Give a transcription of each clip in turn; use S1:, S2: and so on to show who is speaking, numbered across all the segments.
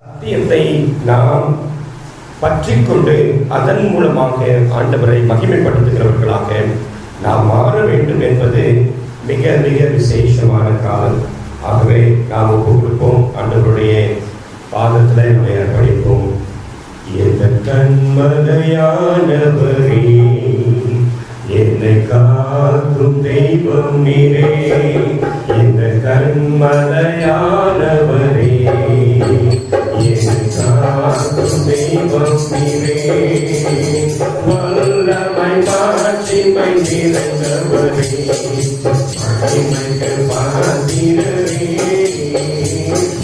S1: சத்தியத்தை நாம் பற்றிக்கொண்டு அதன் மூலமாக ஆண்டவரை மகிமைப்படுத்துகிறவர்களாக நாம் மாற வேண்டும் என்பது மிக மிக விசேஷமான காலம். ஆகவே நாம் ஒப்பு கொடுப்போம், ஆண்டவருடைய பாதத்தில் நம்மை அர்ப்பணிப்போம். எந்த கண்மலையானவரே, என்னை காக்கும் தெய்வம் நீரே, எந்த கண்மலையானவரே, என்னை காக்கும் தெய்வம் நீரே, வல்லமை மாட்சிமை நிறைந்தவரே, மகிமைகள் பாத்திரரே,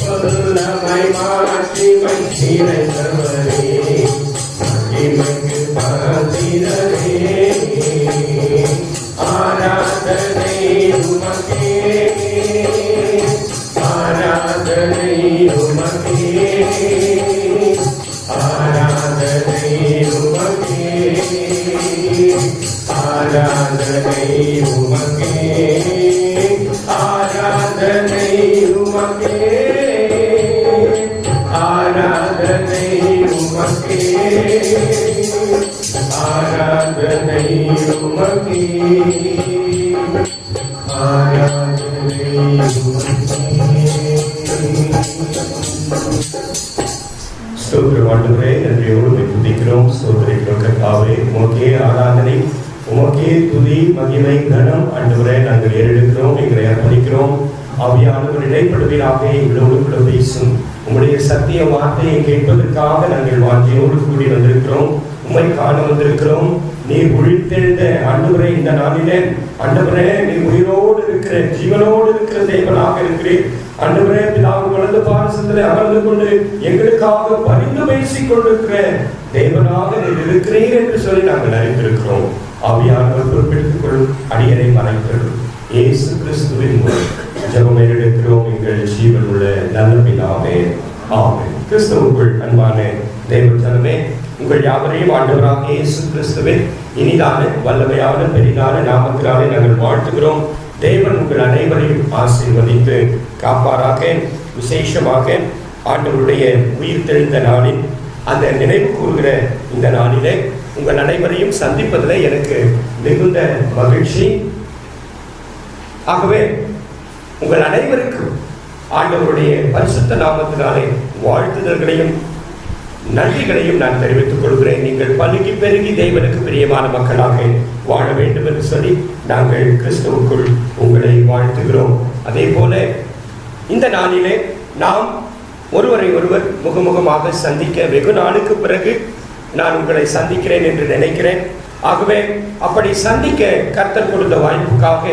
S1: வல்லமை மாட்சிமை நிறைந்தவரே, மகிமைகள் பாத்திரரே, ஆராதனை உமக்கே, ஆராதனை உமக்கே, ஆராதனை உமக்கே, ஆராதனை உமக்கே, ஆராதனை உமக்கே, ஆராதனை உமக்கே, ஆராதனை உமக்கே, ஆராதனை ஸ்தோத்திரம் ஆண்டவரே, நன்றியோடு துதிக்கிறோம், ஸ்தோத்திரிக்கிறோம் கர்த்தாவே. உமக்கே ஆராதனை, உமக்கே துதி, மகிமை, கனம் ஆண்டவரே நாங்கள் ஏறெடுக்கிறோம், எங்களை அர்ப்பணிக்கிறோம். ஆவியானவர் இடைப்படுவீராக எங்களோடு கூட பேசும். உங்களுடைய சத்திய வார்த்தையை கேட்பதற்காக நாங்கள் வார்த்தையோடு கூடி வந்திருக்கிறோம், உம்மை காண வந்திருக்கிறோம். நீர் உயிர்த்தெழுந்த ஆண்டவரே, இந்த நாளிலே ஆண்டவரே நீர் உயிரோடு இருக்கிற ஜீவனோடு இருக்கிற தேவனாக இருக்கிறேன். ஆண்டவரே, பிதாவின் வலது பாரசத்திலே அமர்ந்து கொண்டு எங்களுக்காக பரிந்து பேசிக் கொண்டிருக்கிற தேவனாக நீர் இருக்கிறீர் என்று சொல்லி நாங்கள் அறிந்திருக்கிறோம். ஆவியானவர் பொறுப்பெடுத்துக் கொள்ளும், அடியனை மறைத்தரும். இயேசு கிறிஸ்துவின் மூலம் ஜெபம் எடுக்கிறோம் எங்கள் ஜீவன் உள்ள நல்ல பிதாவே, ஆமென். கிறிஸ்துவுக்குள் அன்பான தேவ ஜனமே, உங்கள் யாவரையும் ஆண்டவராக இயேசு கிறிஸ்துவின் இனிதான வல்லமையான பெரிதான நாமத்தினாலே நாங்கள் வாழ்த்துகிறோம். தேவன் உங்கள் அனைவரையும் ஆசீர்வதித்து காப்பாராக. விசேஷமாக ஆண்டவருடைய உயிர் தெழுந்த நாளில் அந்த நினைவு கூறுகிற இந்த நாளிலே உங்கள் அனைவரையும் சந்திப்பதில் எனக்கு மிகுந்த மகிழ்ச்சி. ஆகவே உங்கள் அனைவருக்கும் ஆண்டவருடைய பரிசுத்த நாமத்தினாலே வாழ்த்துதல்களையும் நன்றிகளையும் நான் தெரிவித்துக் கொள்கிறேன். நீங்கள் பலுகி பெருகி தேவனுக்கு பிரியமான மக்களாக வாழ வேண்டும் என்று சொல்லி நாங்கள் கிறிஸ்துவுக்குள் உங்களை வாழ்த்துகிறோம். அதே போல இந்த நாளிலே நாம் ஒருவரை ஒருவர் முகமுகமாக சந்திக்க வெகு நாளுக்கு பிறகு நான் உங்களை சந்திக்கிறேன் என்று நினைக்கிறேன். ஆகவே அப்படி சந்திக்க கர்த்தர் கொடுத்த வாய்ப்புக்காக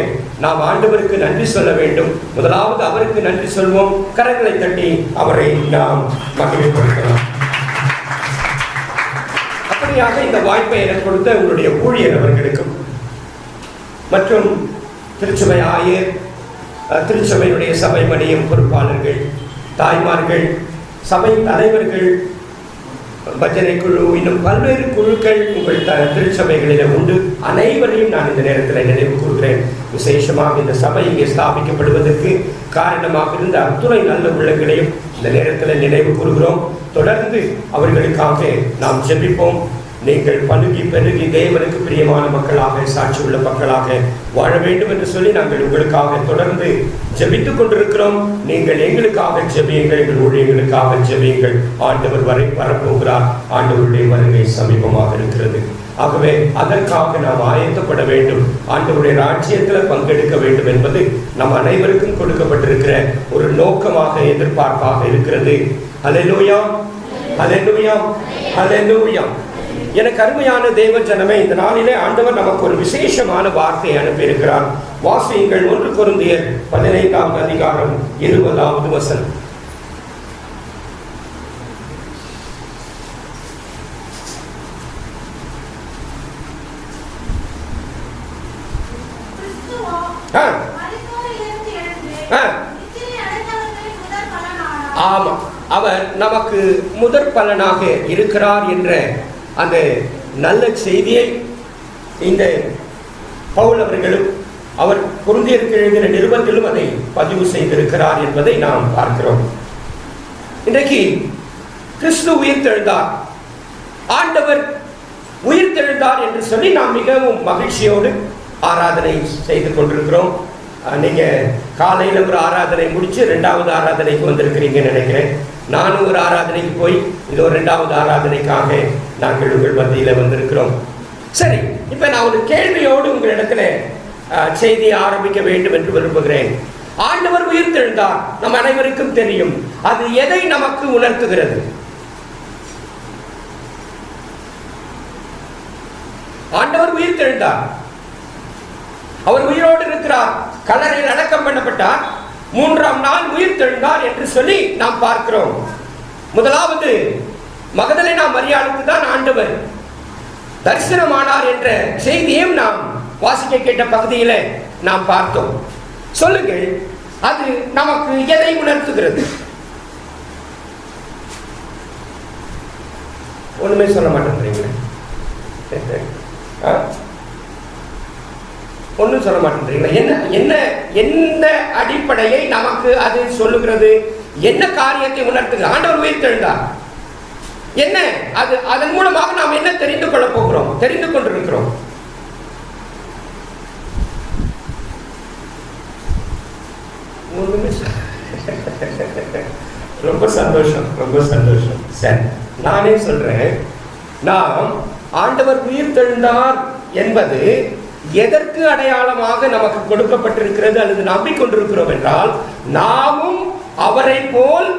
S1: நாம் ஆண்டவருக்கு நன்றி சொல்ல வேண்டும். முதலாவது அவருக்கு நன்றி சொல்வோம். கரங்களை தட்டி அவரை நாம் மகிழ்ச்சிப்படுத்தலாம். அப்படியாக இந்த வாய்ப்பை எனக்கு கொடுத்த உங்களுடைய ஊழியர் அவர்களுக்கும் மற்றும் திருச்சபை ஆயர், திருச்சபையினுடைய சபை மணியம் பொறுப்பாளர்கள், தாய்மார்கள், சபை தலைவர்கள், பஜனை குழு, இன்னும் பல்வேறு குழுக்கள் உங்கள் திருச்சபைகளில் உண்டு. அனைவரையும் நான் இந்த நேரத்தில் நினைவு கூறுகிறேன். விசேஷமாக இந்த சபை இங்கே ஸ்தாபிக்கப்படுவதற்கு காரணமாக இருந்த அத்துணை நல்ல உள்ளங்களையும் இந்த நேரத்தில் நினைவு கூறுகிறோம். தொடர்ந்து அவர்களுக்காக நாம் ஜெபிப்போம். நீங்கள் பலுகி பெருகி தேவனுக்கு பிரியமான மக்களாக, சாட்சி உள்ள மக்களாக வாழ வேண்டும் என்று சொல்லி நாங்கள் உங்களுக்காக தொடர்ந்து ஜெபித்துக் கொண்டிருக்கிறோம். நீங்கள் எங்களுக்காக ஜெபியுங்கள், எங்கள் ஊழியர்களுக்காக ஜெபியுங்கள். ஆண்டவர் வரை வரப்போகிறார். ஆண்டவருடைய வருகை சமீபமாக இருக்கிறது. ஆகவே அதற்காக நாம் ஆயத்தப்பட வேண்டும். ஆண்டவருடைய ராஜ்யத்தில் பங்கெடுக்க வேண்டும் என்பது நம் அனைவருக்கும் கொடுக்கப்பட்டிருக்கிற ஒரு நோக்கமாக, எதிர்பார்ப்பாக இருக்கிறது. அல்லேலூயா, அல்லேலூயா, அல்லேலூயா. எனக்கு அருமையான தேவ ஜனமே, இந்த நாளிலே ஆண்டவர் நமக்கு ஒரு விசேஷமான வார்த்தையை அனுப்பியிருக்கிறார். வாசியுங்கள் 1 கொரிந்தியர் 15ஆம் அதிகாரம் 20வது வசனம். ஆமா, அவர் நமக்கு முதற் பலனாக இருக்கிறார் என்ற அந்த நல்ல செய்தியை இந்த பவுல் அவர்களும் அவர் கொரிந்தியருக்கு எழுதின நிருபத்திலும் அதை பதிவு செய்திருக்கிறார் என்பதை நாம் பார்க்கிறோம். இன்றைக்கு கிறிஸ்து உயிர்த்தெழுந்தார், ஆண்டவர் உயிர்த்தெழுந்தார் என்று சொல்லி நாம் மிகவும் மகிழ்ச்சியோடு ஆராதனை செய்து கொண்டிருக்கிறோம். நீங்க காலையில் ஒரு ஆராதனை முடிச்சு 2வது ஆராதனைக்கு வந்திருக்கிறீங்கன்னு நினைக்கிறேன். நானும் ஒரு ஆராதனைக்கு போய் இதோ 2வது ஆராதனைக்காக நாங்கள் உங்கள் மத்தியில் வந்திருக்கிறோம். சரி, இப்ப நான் ஒரு கேள்வியோடு உங்களிடத்துல செய்தியை ஆரம்பிக்க வேண்டும் என்று விரும்புகிறேன். ஆண்டவர் உயிர்த்தெழுந்தார், நம் அனைவருக்கும் தெரியும். அது எதை நமக்கு உணர்த்துகிறது? ஆண்டவர் உயிர்த்தெழுந்தார், அவர் உயிரோடு இருக்கிறார், கல்லறையில் அடக்கம் பண்ணப்பட்டார், 3ஆம் நாள் உயிர்த்தெழுந்தார் என்று சொல்லி நாம் பார்க்கிறோம். முதலாவது மகதலேனா மரியாளுக்கு தான் ஆண்டவர் தரிசனமானார் என்ற செய்தியையும் நாம் வாசிக்க கேட்ட பகுதியில் நாம் பார்த்தோம். சொல்லுங்கள், அது நமக்கு எதை உணர்த்துகிறது? ஒண்ணுமே சொல்ல மாட்டேங்கிறீங்களே, ஒன்றும் சொல்ல மாட்டேங்கிறீங்களா? என்ன என்ன எந்த அடிப்படையை நமக்கு அது சொல்லுகிறது? என்ன காரியத்தை உணர்த்துகிறது? ஆண்டவர் உயிர்த்தெழுந்தார், என்ன அது? அதன் மூலமாக நாம் என்ன தெரிந்து கொள்ள போகிறோம், தெரிந்து கொண்டிருக்கிறோம்? ரொம்ப சந்தோஷம், ரொம்ப சந்தோஷம். சரி, நானே சொல்றேன். நாம் ஆண்டவர் உயிர்த்தெழுந்தார் என்பது எதற்கு அடையாளமாக நமக்கு கொடுக்கப்பட்டிருக்கிறது அல்லது நம்பிக்கொண்டிருக்கிறோம் என்றால், நாமும் அவரை போல்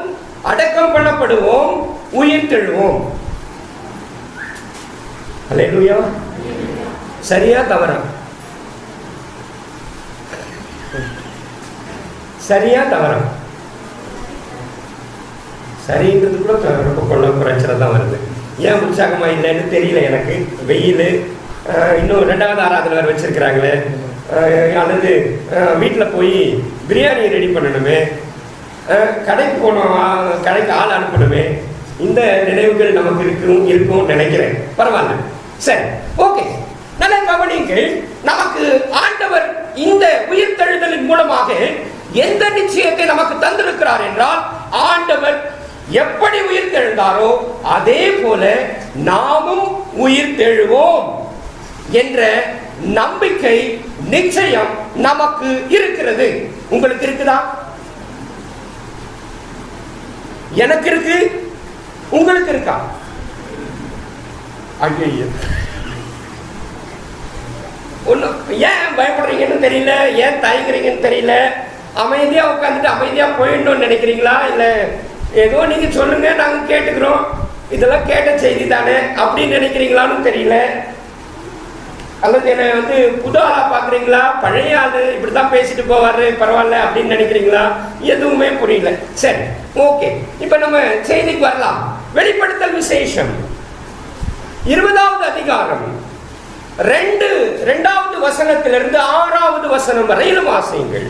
S1: அடக்கம் பண்ணப்படுவோம், உயிர்த்தெழுவோம். அல்லேலூயா. சரியா தவறா? சரியா தவறா? சரிங்கிறது கூட ரொம்ப கொள்ள குறைச்சல தான் வருது. ஏன் உற்சாகமா இல்லைன்னு தெரியல எனக்கு. வெயில், இன்னும் 2வது ஆராதனை வேறு வச்சிருக்கிறாங்களே, அல்லது வீட்டில் போய் பிரியாணி ரெடி பண்ணணுமே, கடைக்கு போனோம், கடைக்கு ஆள் அனுப்பணுமே, இந்த நினைவுகள் நமக்கு இருக்கும் நினைக்கிறேன். பரவாயில்ல, சரி, ஓகே. நல்ல கவனிங்கள். நமக்கு ஆண்டவர் இந்த உயிர்த்தெழுதலின் மூலமாக எந்த நிச்சயத்தை நமக்கு தந்திருக்கிறார் என்றால், ஆண்டவர் எப்படி உயிர்த்தெழுந்தாரோ அதே போல நாமும் உயிர்த்தெழுவோம் என்ற நம்பிக்கை, நிச்சயம் நமக்கு இருக்கிறது. உங்களுக்கு இருக்குதா? எனக்கு இருக்கு. உங்களுக்கு இருக்கா? ஐயோ, ஒன்னும் ஏன் பயப்படுறீங்கன்னு தெரியல, ஏன் தயங்குறீங்கன்னு தெரியல. அமைதியா உட்காந்துட்டு அமைதியா போயிடணும்னு நினைக்கிறீங்களா? இல்ல ஏதோ நீங்க சொல்லுங்க, நாங்க கேட்டுக்கிறோம், இதெல்லாம் கேட்ட செய்தி தானே அப்படின்னு நினைக்கிறீங்களான்னு தெரியல. அல்லது என்ன புது ஆளா பாக்குறீங்களா? பழைய ஆளு இப்படித்தான் பேசிட்டு போவாரு, பரவாயில்ல அப்படின்னு நினைக்கிறீங்களா? எதுவுமே புரியல. சரி, ஓகே. இப்ப நம்ம செய்திக்கு வரலாம். வெளிப்படுத்தல் விசேஷம் 20வது அதிகாரம் 2வது வசனத்திலிருந்து 6வது வசனம் வரையிலும் வாசியுங்கள்.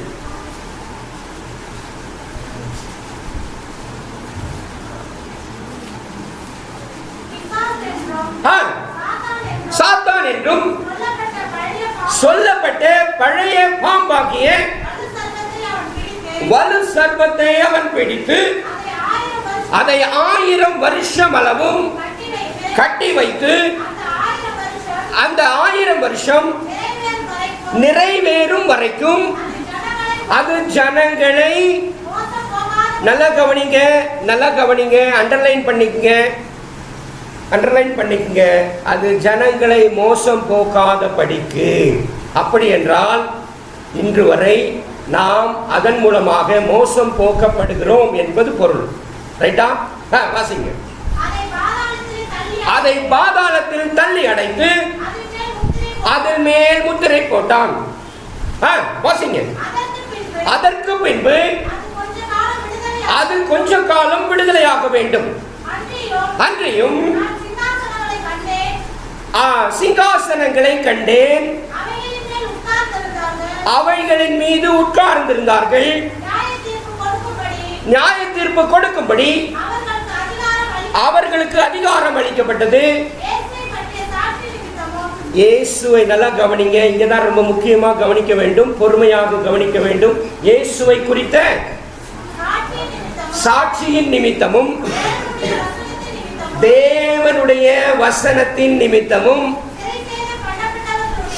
S1: சாத்தான் என்றும் சொல்லப்பட்ட பழைய பாம்பாகிய வலு சர்ப்பத்தை அவன் பிடித்து அதை 1000 வருஷம் அளவும் கட்டி வைத்து அந்த 1000 வருஷம் நிறைவேறும் வரைக்கும் அது ஜனங்களை, நல்லா கவனிங்க, நல்லா கவனிங்க, அண்டர்லைன் பண்ணிக்கங்க, அது ஜனங்களை மோசம் போக்காத படிக்கு. அப்படி என்றால் இன்று வரை நாம் அதன் மூலமாக மோசம் போக்கப்படுகிறோம் என்பது பொருள். ரைட்டா? வாசிங்க. அதை பாதாளத்தில் தள்ளி அடைத்து அதன் மேல் முத்திரை போட்டான். வாசிங்க. அதற்கு பின்பு அது கொஞ்ச காலம் விடுதலையாக வேண்டும். அன்றியும் சிங்காசனங்களை கண்டேன், அவைகளின் மீது உட்கார்ந்திருந்தார்கள், நியாய தீர்ப்பு கொடுக்கும்படி அவர்களுக்கு அதிகாரம் அளிக்கப்பட்டது. இயேசுவை நல்லா கவனிங்க. இங்கதான் ரொம்ப முக்கியமா கவனிக்க வேண்டும், பொறுமையாக கவனிக்க வேண்டும். இயேசுவை குறித்த சாட்சியின் நிமித்தமும் தேவனுடைய வசனத்தின் நிமித்தமும்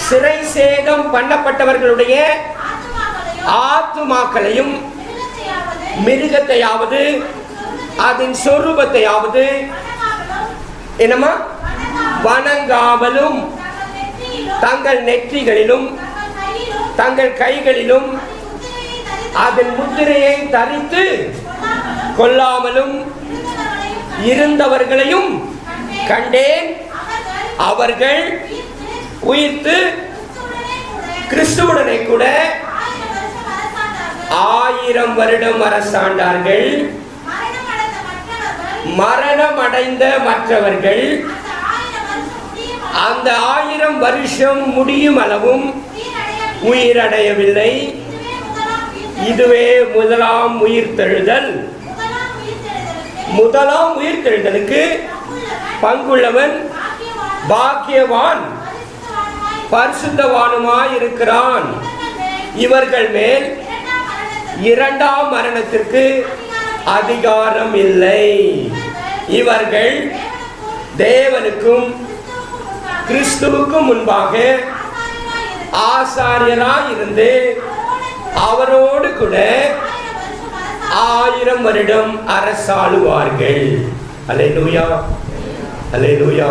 S1: சிறை சேதம் பண்ணப்பட்டவர்களுடைய ஆத்துமாக்களையும் மிருகத்தையாவது அதன் சொரூபத்தையாவது என்னமா வணங்காமலும் தங்கள் நெற்றிகளிலும் தங்கள் கைகளிலும் அதன் முத்திரையை தரித்து கொள்ளாமலும் இருந்தவர்களையும் கண்டேன். அவர்கள் உயிர்த்து கிறிஸ்துவுடனே கூட 1000 வருடம் அரசாண்டார்கள். மரணம் அடைந்த மற்றவர்கள் அந்த 1000 வருஷம் முடியும் அளவும் உயிரடையவில்லை. இதுவே முதலாம் உயிர்த்தெழுதல். முதலாம் உயிர்த்தெழுதலுக்கு பங்குள்ளவன் பாக்கியவான் பரிசுத்தவானுமாய் இருக்கிறான். இவர்கள் மேல் இரண்டாம் மரணத்திற்கு அதிகாரம் இல்லை. இவர்கள் தேவனுக்கும் கிறிஸ்துவுக்கும் முன்பாக ஆசாரியராய் இருந்து அவரோடு கூட 1000 வருடம் அரசாளுவார்கள். அல்லேலூயா, அல்லேலூயா.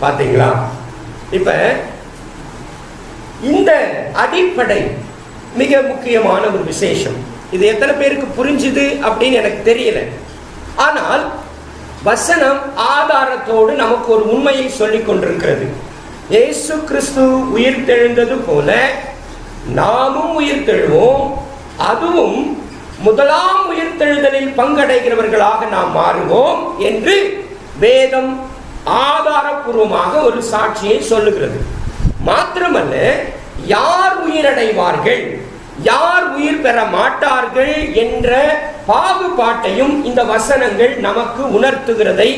S1: பாத்தீங்களா? இப்ப இந்த அடிப்படை மிக முக்கியமான ஒரு விசேஷம். இது எத்தனை பேருக்கு புரிஞ்சுது அப்படின்னு எனக்கு தெரியல. ஆனால் வசனம் ஆதாரத்தோடு நமக்கு ஒரு உண்மையை சொல்லிக் கொண்டிருக்கிறது. இயேசு கிறிஸ்து உயிர்த்தெழுந்தது போல நாமும் உயிர்த்தெழுவோம். அதுவும் முதலாம் உயிர்த்தெழுதலில் பங்கடைகிறவர்களாக நாம் மாறுவோம் என்று வேதம் ஆதாரபூர்வமாக ஒரு சாட்சியை சொல்லுகிறது. மாத்திரமல்ல, யார் உயிரடைவார்கள் யார் உயிர் பெற மாட்டார்கள் என்ற பாகுபாட்டையும் இந்த வசனங்கள் நமக்கு உணர்த்துகிறதை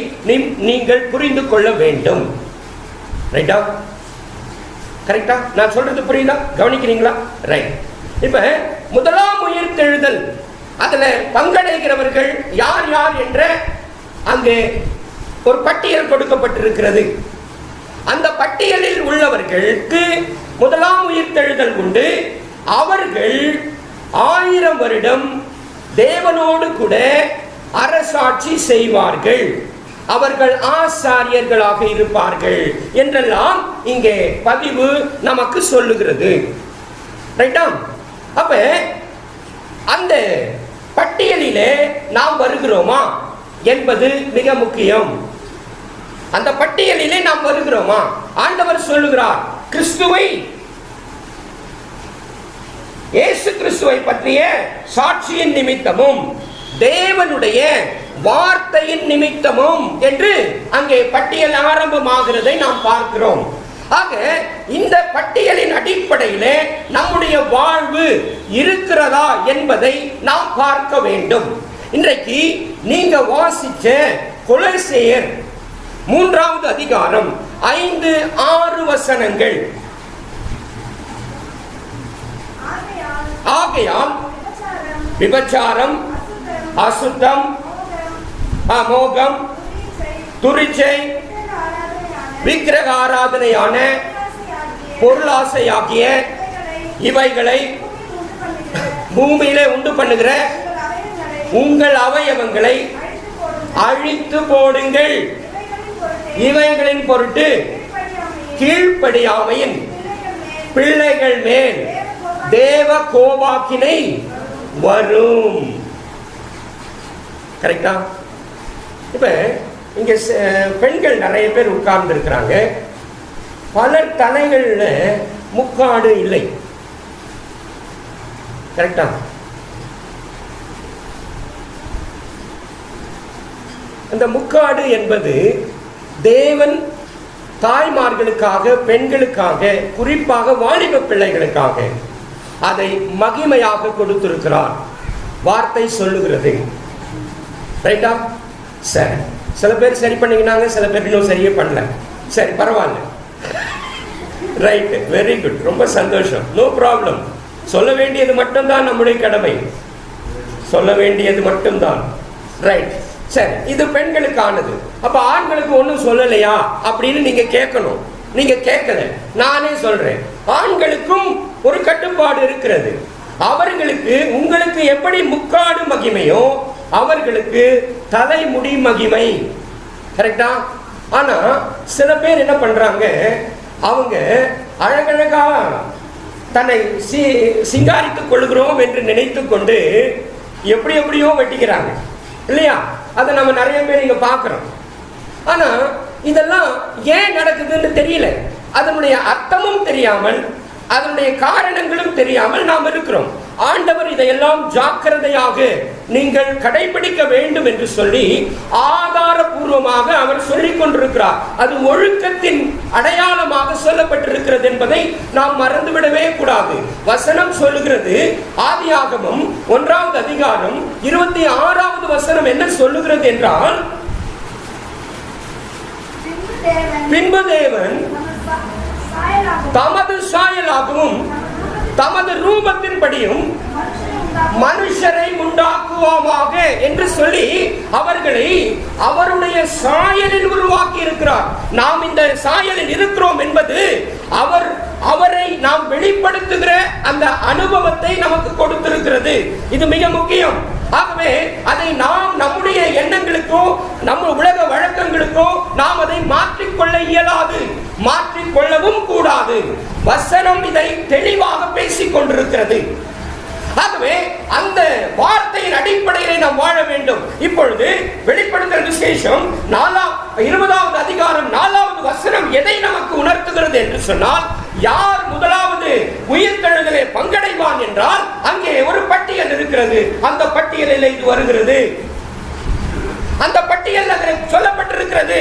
S1: நீங்கள் புரிந்து கொள்ள வேண்டும். ரைட்டா? கரெக்டா? நான் சொல்றது புரியுதா? கவனிக்கிறீங்களா? ரைட். இப்ப முதலாம் உயிர்த்தெழுதல் அதுல பங்கடைகிறவர்கள் யார் யார் என்ற அங்கே ஒரு பட்டியல் கொடுக்கப்பட்டிருக்கிறது. அந்த பட்டியலில் உள்ளவர்களுக்கு முதலாம் உயிர்த்தெழுதல் உண்டு. அவர்கள் 1000 வருடம் தேவனோடு கூட அரசாட்சி செய்வார்கள். அவர்கள் ஆசாரியர்களாக இருப்பார்கள் என்றெல்லாம் இங்கே பதிவு நமக்கு சொல்லுகிறது. ரைட்டா? அப்ப அந்த பட்டியலிலே நாம் வருகிறோமா என்பது மிக முக்கியம். அந்த பட்டியலிலே நாம் வருகிறோமா? ஆண்டவர் சொல்லுகிறார், கிறிஸ்துவை இயேசு கிறிஸ்துவை பற்றிய சாட்சியின் நிமித்தமும் தேவனுடைய வார்த்தையின் நிமித்தமும் என்று அங்கே பட்டியல் ஆரம்பமாகிறதை நாம் பார்க்கிறோம். ஆக இந்த பட்டியலின் அடிப்படையிலே நம்முடைய வாழ்வு இருக்கிறதா என்பதை நாம் பார்க்க வேண்டும். இன்றைக்கு நீங்க வாசிச்ச கொலோசியர் 3வது அதிகாரம் 5-6 வசனங்கள். ஆகையால் விபச்சாரம், அசுத்தம், மோகம், துரிச்சை, விக்கிரக ஆராதனையான பொருளாசையாகிய இவைகளை பூமியிலே உண்டு பண்ணுகிற உங்கள் அவயவங்களை அழித்து போடுங்கள். இவைகளின் பொருட்டு கீழ்ப்படியாமையின் பிள்ளைகள் மேல் தேவ கோபாக்கினை வரும். கரெக்டா? இப்ப இங்க பெண்கள் நிறைய பேர் உட்கார்ந்து இருக்கிறாங்க. பலர் தலைகள்ல முக்காடு இல்லை. கரெக்டா? அந்த முக்காடு என்பது தேவன் தாய்மார்களுக்காக, பெண்களுக்காக, குறிப்பாக வாலிப பிள்ளைகளுக்காக அதை மகிமையாக கொடுத்திருக்கிறார். வார்த்தை சொல்லுகிறது. ரைட்டா? சரி, சில பேர் சரி பண்ணிக்கினாங்க, சில பேர் இன்னும் சரியே பண்ணல. சரி, பரவாயில்ல. ரைட், வெரி குட், ரொம்ப சந்தோஷம். No problem. சொல்ல வேண்டியது மட்டும்தான் நம்முடைய கடமை. சொல்ல வேண்டியது மட்டும்தான். ரைட், சரி, இது பெண்களுக்கானது. அப்ப ஆண்களுக்கு ஒன்றும் சொல்லலையா அப்படின்னு நீங்க கேட்கணும். நீங்க கேட்கல, நானே சொல்றேன். ஆண்களுக்கும் ஒரு கட்டுப்பாடு இருக்கிறது. அவர்களுக்கு உங்களுக்கு எப்படி முக்காடு மகிமையோ அவர்களுக்கு தலைமுடி மகிமை. கரெக்டா? ஆனா சில பேர் என்ன பண்றாங்க, அவங்க அழகழகா தன்னை சிங்காரித்துக் கொள்கிறோம் என்று நினைத்து கொண்டு எப்படி எப்படியோ வெட்டிக்கிறாங்க இல்லையா? அதை நம்ம நிறைய பேர் இங்க பார்க்கிறோம். ஆனா இதெல்லாம் ஏன் நடக்குதுன்னு தெரியல. அதனுடைய அர்த்தமும் தெரியாமல் அதனுடைய காரணங்களும் தெரியாமல் நாம் இருக்கிறோம். ஆண்டவர் இதையெல்லாம் ஜாக்கிரதையாக நீங்கள் கடைபிடிக்க வேண்டும் என்று சொல்லி ஆதாரபூர்வமாக அவர் சொல்லிக் கொண்டிருக்கிறார். அது ஒழுக்கத்தின் அடையாளமாக சொல்லப்பட்டிருக்கிறது என்பதை நாம் மறந்துவிடவே கூடாது. வசனம் சொல்லுகிறது, ஆதியாகமம் 1வது அதிகாரம் 26வது வசனம் என்ன சொல்லுகிறது என்றால், பின்பு தேவன் தமது சாயலாகவும் தமது ரூபத்தின்படியும் மனுஷரை உண்டாக்குவோமாக என்று சொல்லி அவர்களை அவருடைய சாயலில் உருவாக்கி இருக்கிறார். நாம் இந்த சாயலில் இருக்கிறோம் என்பது அவரை நாம் வெளிப்படுத்துகிற அந்த அனுபவத்தை நமக்கு கொடுத்திருக்கிறது. இது மிக முக்கியம். ஆகவே அதை நாம் நம்முடைய எண்ணங்களுக்கோ நம்ம உலக வழக்கங்களுக்கோ நாம் அதை மாற்றிக்கொள்ள இயலாது, மாற்றிக்கொள்ளவும் கூடாது. வசனம் இதை தெளிவாக பேசிக் கொண்டிருக்கிறது. ஆகவே அந்த வார்த்தையின் அடிப்படையில் நாம் வாழ வேண்டும். இப்பொழுது வெளிப்படுத்தல் விசேஷம் 20வது அதிகாரம் 4வது வசனம் எதை நமக்கு உணர்த்துகிறது என்று சொன்னால், யார் முதலாவது உயிர்த்தெழுதலே பங்கடைவான் என்றால் அங்கே ஒரு பட்டியல் இருக்கிறது. அந்த பட்டியலில் இது வருகிறது. அந்த பட்டியல் அதில் சொல்லப்பட்டிருக்கிறது.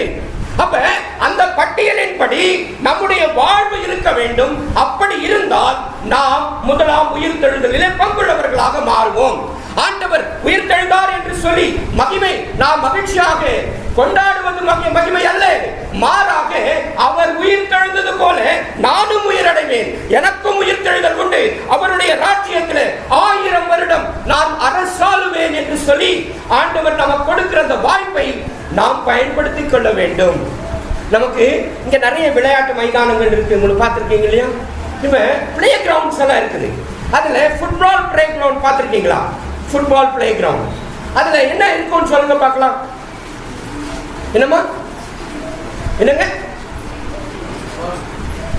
S1: அப்ப அந்த பட்டியலின்படி நம்முடைய வாழ்வு இருக்க வேண்டும். அப்படி இருந்தால் நாம் முதலாம் உயிர்த்தெழுதலிலே பங்குள்ளவர்களாக மாறுவோம். ஆண்டவர் உயிர்த்தெழுந்தார் என்று சொல்லி மகிமை நாம் மகிழ்ச்சியாக கொண்டாடுவது மகிமை அல்ல. மாறாக அவர் உயிர்த்தெழுந்தது போல நானும் உயிரடைவேன், எனக்கும் உயிர்த்தெழுதல் உண்டு, அவருடைய ராஜ்யத்தில் 1000 வருடம் நான் அரசாளுவேன் என்று சொல்லி ஆண்டவர் நமக்கு கொடுக்கிற அந்த வாய்ப்பை நாம் பயன்படுத்திக் கொள்ள வேண்டும். நமக்கு இங்க நிறைய விளையாட்டு மைதானங்கள் இருக்கு. உங்களுக்கு பார்த்திருக்கீங்க இல்லையா? இப்ப பிளே கிரவுண்ட்ஸ் எல்லாம் இருக்குது. அதுல ஃபுட்பால் பிளே கிரவுண்ட் பார்த்திருக்கீங்களா? ஃபுட்பால் பிளே கிரவுண்ட் அதுல என்ன இருக்கும்னு சொல்லுங்க பார்க்கலாம். என்னம்மா? என்னங்க?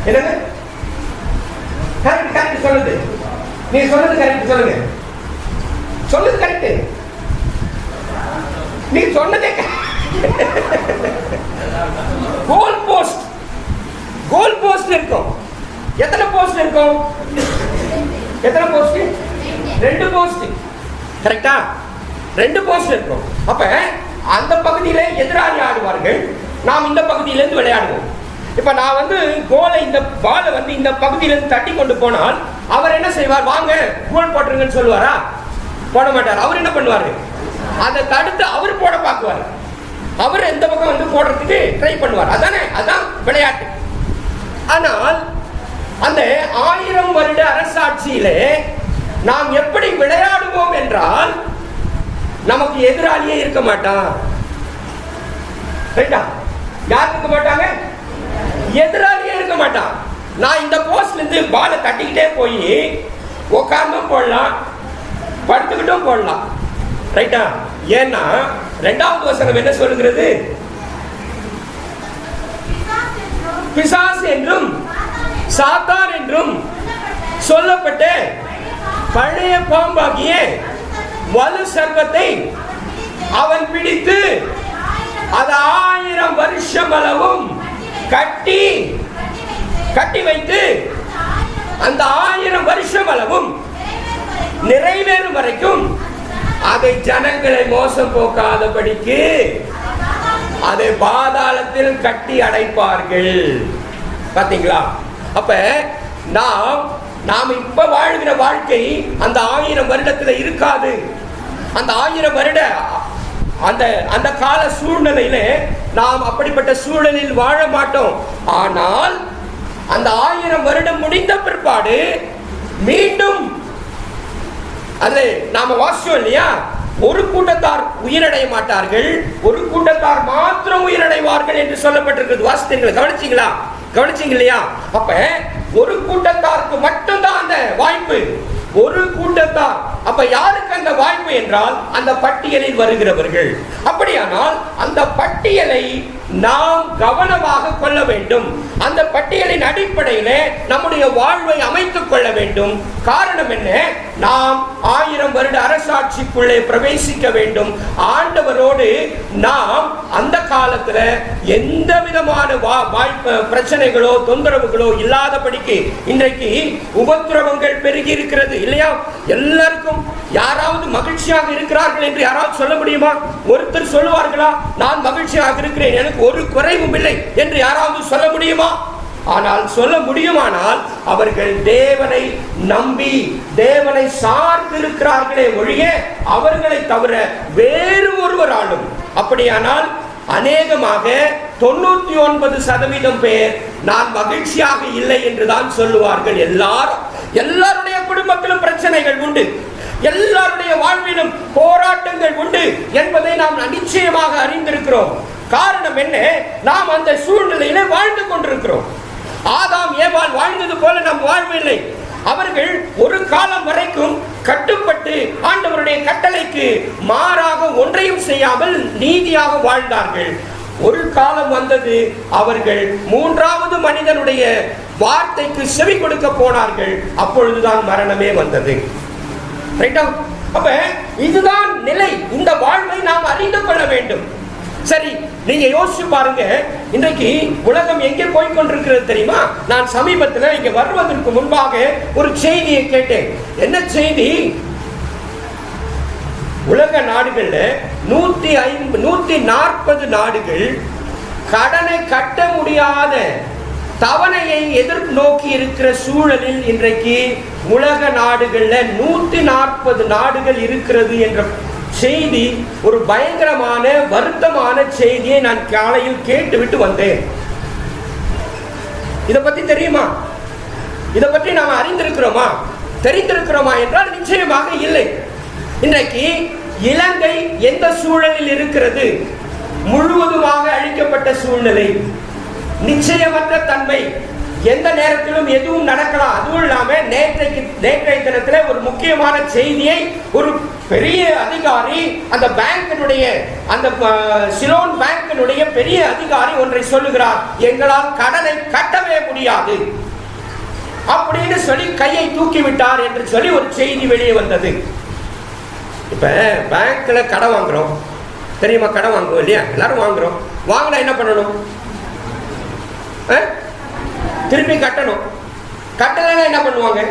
S1: என்னங்க? கரெக்ட் கரெக்ட் சொல்லுது. நீ சொல்றது கரெக்ட் சொல்லுங்க. சொல்லுது கரெக்ட். நீ சொன்னதே கோல் போஸ்ட். கோல் போஸ்ட் இருக்கும். எத்தனை போஸ்ட் இருக்கும்? எத்தனை போஸ்ட்? 2 போஸ்ட். கரெக்டா? 2 போஸ்ட் இருக்கும். அப்ப அந்த பகுதியில எதிராளி ஆடுவார்கள், நாம் இந்த பகுதியிலிருந்து விளையாடுவோம். இப்ப நான் வந்து கோலை இந்த பாலை வந்து இந்த பகுதியிலிருந்து தட்டி கொண்டு போனால் அவர் என்ன செய்வார்? வாங்க கோல் போட்டுருங்கன்னு சொல்லுவாரா? போட மாட்டார். அவர் என்ன பண்ணுவாரு? அதை தடுத்து அவர் போட பார்க்குவார். அவர் எந்த பக்கம் வந்து போடுறதுக்கு ட்ரை பண்ணுவார். அதானே, அதான் விளையாட்டு. ஆனால் அந்த 1000 வருட அரசாட்சியிலே நாம் எப்படி விளையாடுவோம் என்றால் நமக்கு எதிராளியே இருக்க மாட்டான். யார் இருக்க மாட்டாங்க? எதிராளியே இருக்க மாட்டான். நான் இந்த போஸ்ட்ல இருந்து பாலை தட்டிக்கிட்டே போய் உட்கார்ந்தும் போடலாம், படுத்துக்கிட்டும் போடலாம். ரைட்டா? ஏன்னா 2வது வசனம் என்ன சொல்லுகிறது? பிசாசு என்றும் சாத்தான் என்றும் சொல்லப்பட்ட பழைய பாம்பாகிய வலு சர்வத்தை அவன் பிடித்து அது 1000 வருஷம் அளவும் கட்டி வைத்து அந்த 1000 வருஷம் அளவும் நிறைவேறும் வரைக்கும் அதை ஜனங்களை மோசம் போக்காதபடிக்கு அதை பாதாளத்தில் கட்டி அடைப்பார்கள். பாத்தீங்களா? அப்ப நாம் இப்ப வாழ்கிற வாழ்க்கை அந்த 1000 வருடத்துல இருக்காது. அந்த 1000 வருட அந்த கால சூழ்நிலையில நாம் அப்படிப்பட்ட சூழலில் வாழ மாட்டோம். ஆனால் அந்த 1000 வருடம் முடிந்த பிற்பாடு மீண்டும் அது நாம வாசிச்சோம் இல்லையா? ஒரு கூட்டத்தார் உயிரடைய மாட்டார்கள், ஒரு கூட்டத்தார் மாத்திரம் உயிரடைவார்கள் என்று சொல்லப்பட்டிருக்கிறது. வாசித்தீங்களா? கவனிச்சீங்க இல்லையா? அப்ப ஒரு கூட்டத்தாருக்கு மட்டும்தான் அந்த வாய்ப்பு, ஒரு கூட்டத்தார். அப்ப யாருக்கு அந்த வாய்ப்பு என்றால் அந்த பட்டியலில் வருகிறவர்கள். அப்படியானால் அந்த பட்டியலை நாம் கவனமாக கொள்ள வேண்டும். அந்த பட்டியலின் அடிப்படையில் நம்முடைய வாழ்வை அமைத்துக் கொள்ள வேண்டும். காரணம் என்ன? நாம் 1000 வருட அரசாட்சிக்குள்ளே பிரவேசிக்க வேண்டும். ஆண்டவரோடு நாம் அந்த காலத்துல எந்த விதமான பிரச்சனைகளோ தொந்தரவுகளோ இல்லாதபடிக்கு, இன்றைக்கு உபத்திரவங்கள் பெருகி இருக்கிறது இல்லையா? எல்லாருக்கும் யாராவது மகிழ்ச்சியாக இருக்கிறார்கள் என்று யாராவது சொல்ல முடியுமா? ஒருத்தர் சொல்லுவார்களா, நான் மகிழ்ச்சியாக இருக்கிறேன், எனக்கு ஒரு குறைவும் இல்லை என்று யாராவது சொல்ல முடியுமா? ஆனால் சொல்ல முடியுமானால் அவர்கள் தேவனை நம்பி தேவனை சார்ந்து இருக்கிறார்களே ஒழிய அவர்களை தவிர வேறு ஒருவராலும். அப்படியானால் அநேகமாக 99% பேர் நான் மகிழ்ச்சியாக இல்லை என்றுதான் சொல்லுவார்கள். எல்லாருடைய குடும்பத்திலும் பிரச்சனைகள் உண்டு, எல்லாருடைய வாழ்விலும் போராட்டங்கள் உண்டு என்பதை நாம் நிச்சயமாக அறிந்திருக்கிறோம். காரணம் என்ன? நாம் அந்த சூழ்நிலையில வாழ்ந்து கொண்டிருக்கிறோம். ஆதாம் ஏவாள் வாழ்ந்தது போல நாம் வாழ்வில்லை. அவர்கள் ஒரு காலம் வரைக்கும் கட்டுப்பட்டு ஆண்டவருடைய கட்டளைக்கு மாறாக ஒன்றையும் செய்யாமல் நீதியாக வாழ்ந்தார்கள். ஒரு காலம் வந்தது, அவர்கள் 3வது மனிதனுடைய வார்த்தைக்கு செவி கொடுக்க போனார்கள். அப்பொழுதுதான் மரணமே வந்தது. அப்ப இதுதான் நிலை. இந்த வாழ்வை நாம் அறிந்து கொள்ள வேண்டும். சரி, நீங்க யோசிச்சு பாருங்க, இன்றைக்கு உலகம் எங்கே போய் கொண்டிருக்கிறது தெரியுமா? நான் சமீபத்தில் இங்க வருவதற்கு முன்பாக ஒரு செய்தியை கேட்டேன். என்ன செய்தி? உலக நாடுகள்ல 140 நாடுகள் கடனை கட்ட முடியாத தவணையை எதிர்நோக்கி இருக்கிற சூழலில் இன்றைக்கு உலக நாடுகள்ல 140 நாடுகள் இருக்கிறது என்ற செய்தி, ஒரு பயங்கரமான வருத்தமான செய்தியை நான் காலையில் கேட்டுவிட்டு வந்தேன். இதை பத்தி தெரியுமா? இதை பற்றி நாம் அறிந்திருக்கிறோமா? தெரிந்திருக்கிறோமா என்றால் நிச்சயமாக இல்லை. இன்றைக்கு இலங்கை எந்த சூழலில் இருக்கிறது? முழுவதுமாக அழிக்கப்பட்ட சூழ்நிலை, நிச்சயமற்ற தன்மை, எந்த நேரத்திலும் எதுவும் நடக்கலாம். அதுவும் இல்லாம நேற்றைய தினத்தில் ஒரு முக்கியமான செய்தியை ஒரு பெரிய அதிகாரி, அந்த பேங்கினுடைய, அந்த சிலோன் பேங்கினுடைய பெரிய அதிகாரி ஒன்றை சொல்லுகிறார். எங்களால் கடனை கட்டவே முடியாது அப்படின்னு சொல்லி கையை தூக்கி விட்டார் என்று சொல்லி ஒரு செய்தி வெளியே வந்தது. இப்ப பேங்க்ல கடன் வாங்குறோம் தெரியுமா? கடன் வாங்குவோம் இல்லையா? எல்லாரும் வாங்குறோம். வாங்கினா என்ன பண்ணணும்? திருப்பி கட்டணும். கட்டலைன்னா என்ன பண்ணுவாங்க?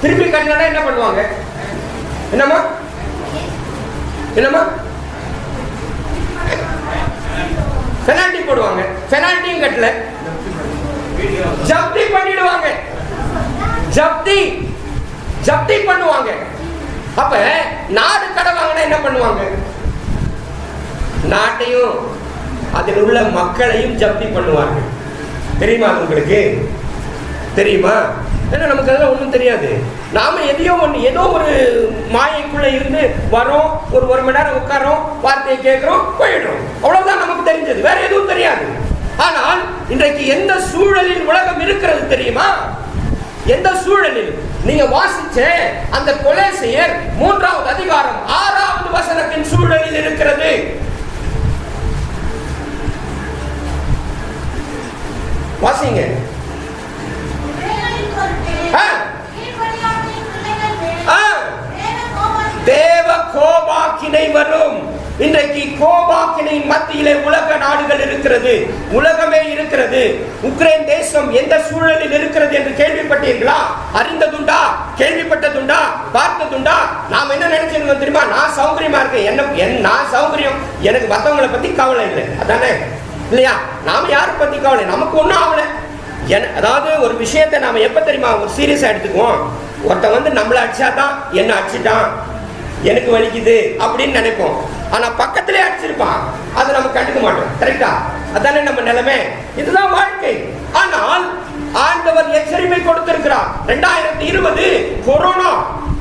S1: திருப்பி கட்டலைன்னா என்ன பண்ணுவாங்க? என்னம்மா பெனால்டி போடுவாங்க. பெனால்டியும் கட்டல, ஜப்தி பண்ணிடுவாங்க. ஜப்தி பண்ணுவாங்க. அப்ப நாடு கடன் வாங்கினா என்ன பண்ணுவாங்க? நாட்டையும் அதில் உள்ள மக்களையும் ஜப்தி பண்ணுவார்கள். தெரியுமா உங்களுக்கு? தெரியுமா? ஏன்னா நமக்கு அதெல்லாம் ஒன்றும் தெரியாது. நாம ஏதோ ஒரு மாயைக்குள்ள இருந்து வரோம், ஒரு மணி நேரம் உட்காரோம், வார்த்தையை கேட்கிறோம், போயிடுறோம். அவ்வளவுதான் நமக்கு தெரிஞ்சது, வேற எதுவும் தெரியாது. ஆனால் இன்றைக்கு எந்த சூழலில் உலகம் இருக்கிறது தெரியுமா? எந்த சூழலில்? நீங்க வாசிச்ச அந்த கொலேசியர் 3வது அதிகாரம் 6வது வசனத்தின் சூழலில் இருக்கிறது. வாசிங்க. தேவ கோபாக்கினை வரும். இன்றைக்கு கோபாக்கினை மத்தியிலே உலக நாடுகள் இருக்கிறது, உலகமே இருக்கிறது. உக்ரைன் தேசம் எந்த சூழலில் இருக்கிறது என்று கேள்விப்பட்டீர்களா? அறிந்ததுண்டா? கேள்விப்பட்டதுண்டா? பார்த்ததுண்டா? நாம் என்ன நினைச்சிருக்கோம் தெரியுமா? நான் சௌகரியமா இருக்கேன், நான் சௌகரியம், எனக்கு மற்றவங்களை பத்தி கவலை இல்லை, அதானே இல்லையா? நாம யாரை பத்தி கவலை? நமக்கு ஒன்றும் ஆகலை. அதாவது ஒரு விஷயத்தை நாம எப்ப தெரியுமா ஒரு சீரியஸா எடுத்துக்குவோம்? ஒருத்தன் நம்மளை அடிச்சாதான் என்ன அடிச்சுட்டான், எனக்கு வலிக்குது அப்படின்னு நினைப்போம். ஆனா பக்கத்திலே அடிச்சிருப்பான், அதை நம்ம கண்டுக்க மாட்டோம். கரெக்டா? அதானே நம்ம நிலைமை. இதுதான் வாழ்க்கை. ஆனால் ஆண்டவர் எச்சரிக்கை கொடுத்திருக்கிறார். 2020 கொரோனா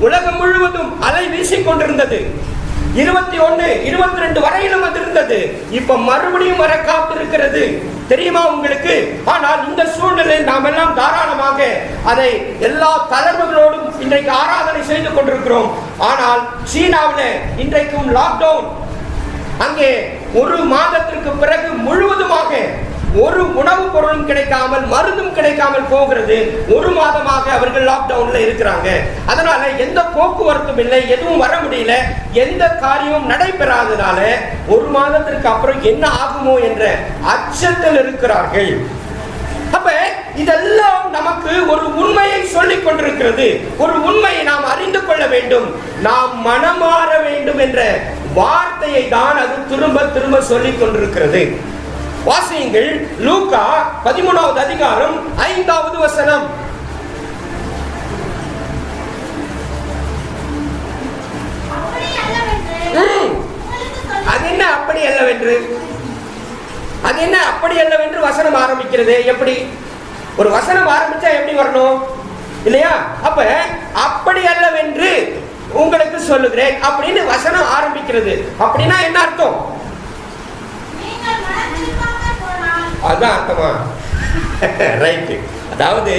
S1: உலகம் முழுவதும் அலை வீசிக் கொண்டிருந்தது. 21, 22 வரையிலும் அது இருந்தது. இப்ப மறுபடியும் வர காத்திருக்கிறது, தெரியுமா உங்களுக்கு? ஆனால் இந்த சூழ்நிலையில் நாம் எல்லாம் தாராளமாக அதை எல்லா தளர்வுகளோடும் இன்றைக்கு ஆராதனை செய்து கொண்டிருக்கிறோம். ஆனால் சீனாவில் இன்றைக்கும் லாக்டவுன். அங்கே ஒரு மாதத்திற்கு பிறகு முழுவதுமாக ஒரு உணவுப் பொருளும் கிடைக்காமல், மருந்தும் கிடைக்காமல் போகிறது. ஒரு மாதமாக அவர்கள் லாக்டவுன்ல இருக்கிறாங்க. அதனால எந்த போக்குவரத்தும் இல்லை, எதுவும் வர முடியல, எந்த காரியமும் நடைபெறாததால ஒரு மாதத்திற்கு அப்புறம் என்ன ஆகுமோ என்ற அச்சத்தில் இருக்கிறார்கள். அப்ப இதெல்லாம் நமக்கு ஒரு உண்மையை சொல்லிக் கொண்டிருக்கிறது. ஒரு உண்மையை நாம் அறிந்து கொள்ள வேண்டும், நாம் மனமாற வேண்டும் என்ற வார்த்தையை தான் அது திரும்ப திரும்ப சொல்லிக் கொண்டிருக்கிறது. வாசியுங்கள், லூக்கா 13வது அதிகாரம் 5வது வசனம். அது என்ன அப்படி அல்லவென்று? அது என்ன அப்படி அல்லவென்று வசனம் ஆரம்பிக்கிறது? எப்படி ஒரு வசனம் ஆரம்பிச்சா எப்படி வரணும் இல்லையா? அப்ப அப்படி அல்லவென்று உங்களுக்கு சொல்லுகிறேன் அப்படின்னு வசனம் ஆரம்பிக்கிறது. அப்படின்னா என்ன அர்த்தம்? அதுதான் அர்த்தமா? ரைட்டு. அதாவது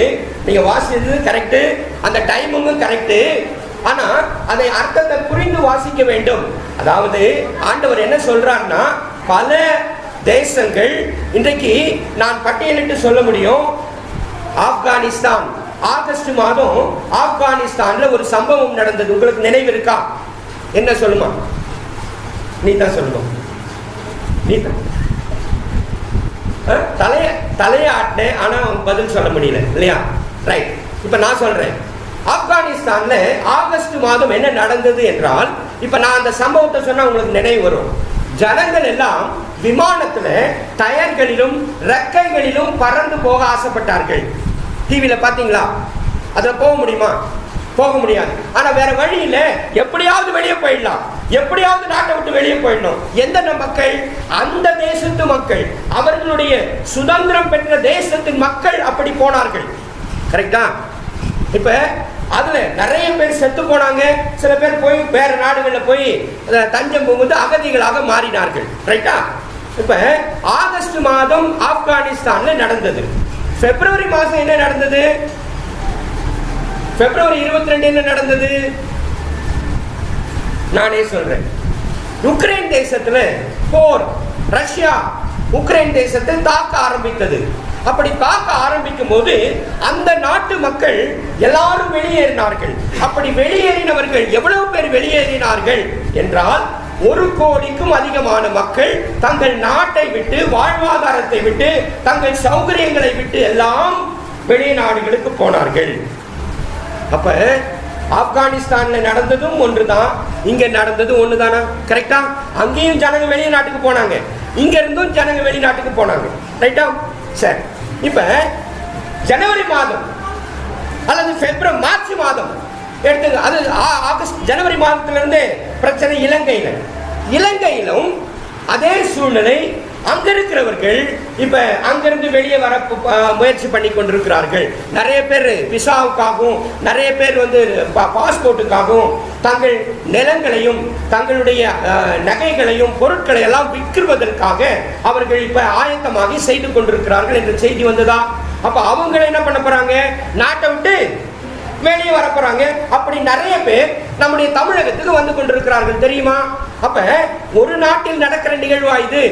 S1: நீங்க வாசிச்சது கரெக்ட், அந்த டைமும் கரெக்ட். ஆனா அதை அர்த்தத்தை புரிந்து வாசிக்க வேண்டும். அதாவது ஆண்டவர் என்ன சொல்றாருன்னா, பல தேசங்கள் இன்றைக்கு நான் பட்டியலிட்டு சொல்ல முடியும். ஆப்கானிஸ்தான், ஆகஸ்ட் மாதம் ஆப்கானிஸ்தான்ல ஒரு சம்பவம் நடந்தது. உங்களுக்கு நினைவு இருக்கா? என்ன சொல்லுமா? நீ தான் சொல்லணும். நீ தான் தலையாட்டினேன், ஆனா பதில் சொல்ல முடியல இல்லையா? ரைட். இப்ப நான் சொல்றேன், ஆப்கானிஸ்தான்ல ஆகஸ்ட் மாதம் என்ன நடந்தது என்றால், இப்ப நான் அந்த சம்பவத்தை சொன்னா உங்களுக்கு நினைவு வரும். ஜனங்கள் எல்லாம் விமானத்துல டயர்களிலும் ரெக்கைகளிலும் பறந்து போக ஆசைப்பட்டார்கள். டிவியில பாத்தீங்களா? அதுல போக முடியுமா? போக முடியாது. ஆனா வேற வழி இல்ல, எப்படியாவது வெளியே போயிடலாம், எப்படியாவது நாட்டை விட்டு வெளியே போயிடணும். எந்த மக்கள்? அந்த தேசத்து மக்கள், அவர்களுடைய சுதந்திரம் பெற்ற தேசத்தின் மக்கள் அப்படி போனார்கள். கரெக்டா? இப்ப அதுல நிறைய பேர் செத்து போனாங்க. சில பேர் போய் வேற நாடுகளில் போய் தஞ்சம் புகுந்து அகதிகளாக மாறினார்கள். ரைட்டா? இப்ப ஆகஸ்ட் மாதம் ஆப்கானிஸ்தான்ல நடந்தது. பிப்ரவரி மாதம் என்ன நடந்தது? பிப்ரவரி 22 என்ன நடந்தது? நானே சொல்றேன். உக்ரைன் தேசத்துல போர், ரஷ்யா உக்ரைன் தேசத்தை தாக்க ஆரம்பித்தது. அப்படி தாக்க ஆரம்பிக்கும் போது அந்த நாட்டு மக்கள் எல்லாரும் வெளியேறினார்கள். அப்படி வெளியேறினவர்கள் எவ்வளவு பேர் வெளியேறினார்கள் என்றால், 1 கோடிக்கும் அதிகமான மக்கள் தங்கள் நாட்டை விட்டு, வாழ்வாதாரத்தை விட்டு, தங்கள் சௌகரியங்களை விட்டு எல்லாம் வெளிநாடுகளுக்கு போனார்கள். அப்ப ஆப்கானிஸ்தான்ல நடந்ததும் ஒன்றுதான், இங்க நடந்தது ஒண்ணுதானா? கரெக்டா? அங்கேயும் ஜனங்க வெளிநாட்டுக்கு போனாங்க, இங்க இருந்தும் ஜனங்க வெளிநாட்டுக்கு போனாங்க. ரைட்டா? சரி. இப்ப ஜனவரி மாதம் அல்லது மார்ச் மாதம் எடுத்து, அது ஆகஸ்ட் ஜனவரி மாதத்திலிருந்து பிரச்சனை இலங்கையிலும் அதே சூழ்நிலை. அங்க இருக்கிறவர்கள் இப்ப அங்கிருந்து வெளியே வர முயற்சி பண்ணி கொண்டிருக்கிறார்கள். நிறைய பேர் விசாவுக்காகவும், நிறைய பேர் பாஸ்போர்ட்டுக்காகவும் தங்கள் நிலங்களையும் தங்களுடைய நகைகளையும் பொருட்களை எல்லாம் விற்கிறதற்காக அவர்கள் இப்ப ஆயத்தமாகி செய்து கொண்டிருக்கிறார்கள் என்ற செய்தி வந்ததா? அப்ப அவங்க என்ன பண்ண போறாங்க? நாட்டை விட்டு வெளியே வர போறாங்க. அப்படி நிறைய பேர் நம்முடைய தமிழகத்துக்கு வந்து கொண்டிருக்கிறார்கள், தெரியுமா? அப்ப ஒரு நாட்டில் நடக்கிற நிகழ்வா இது?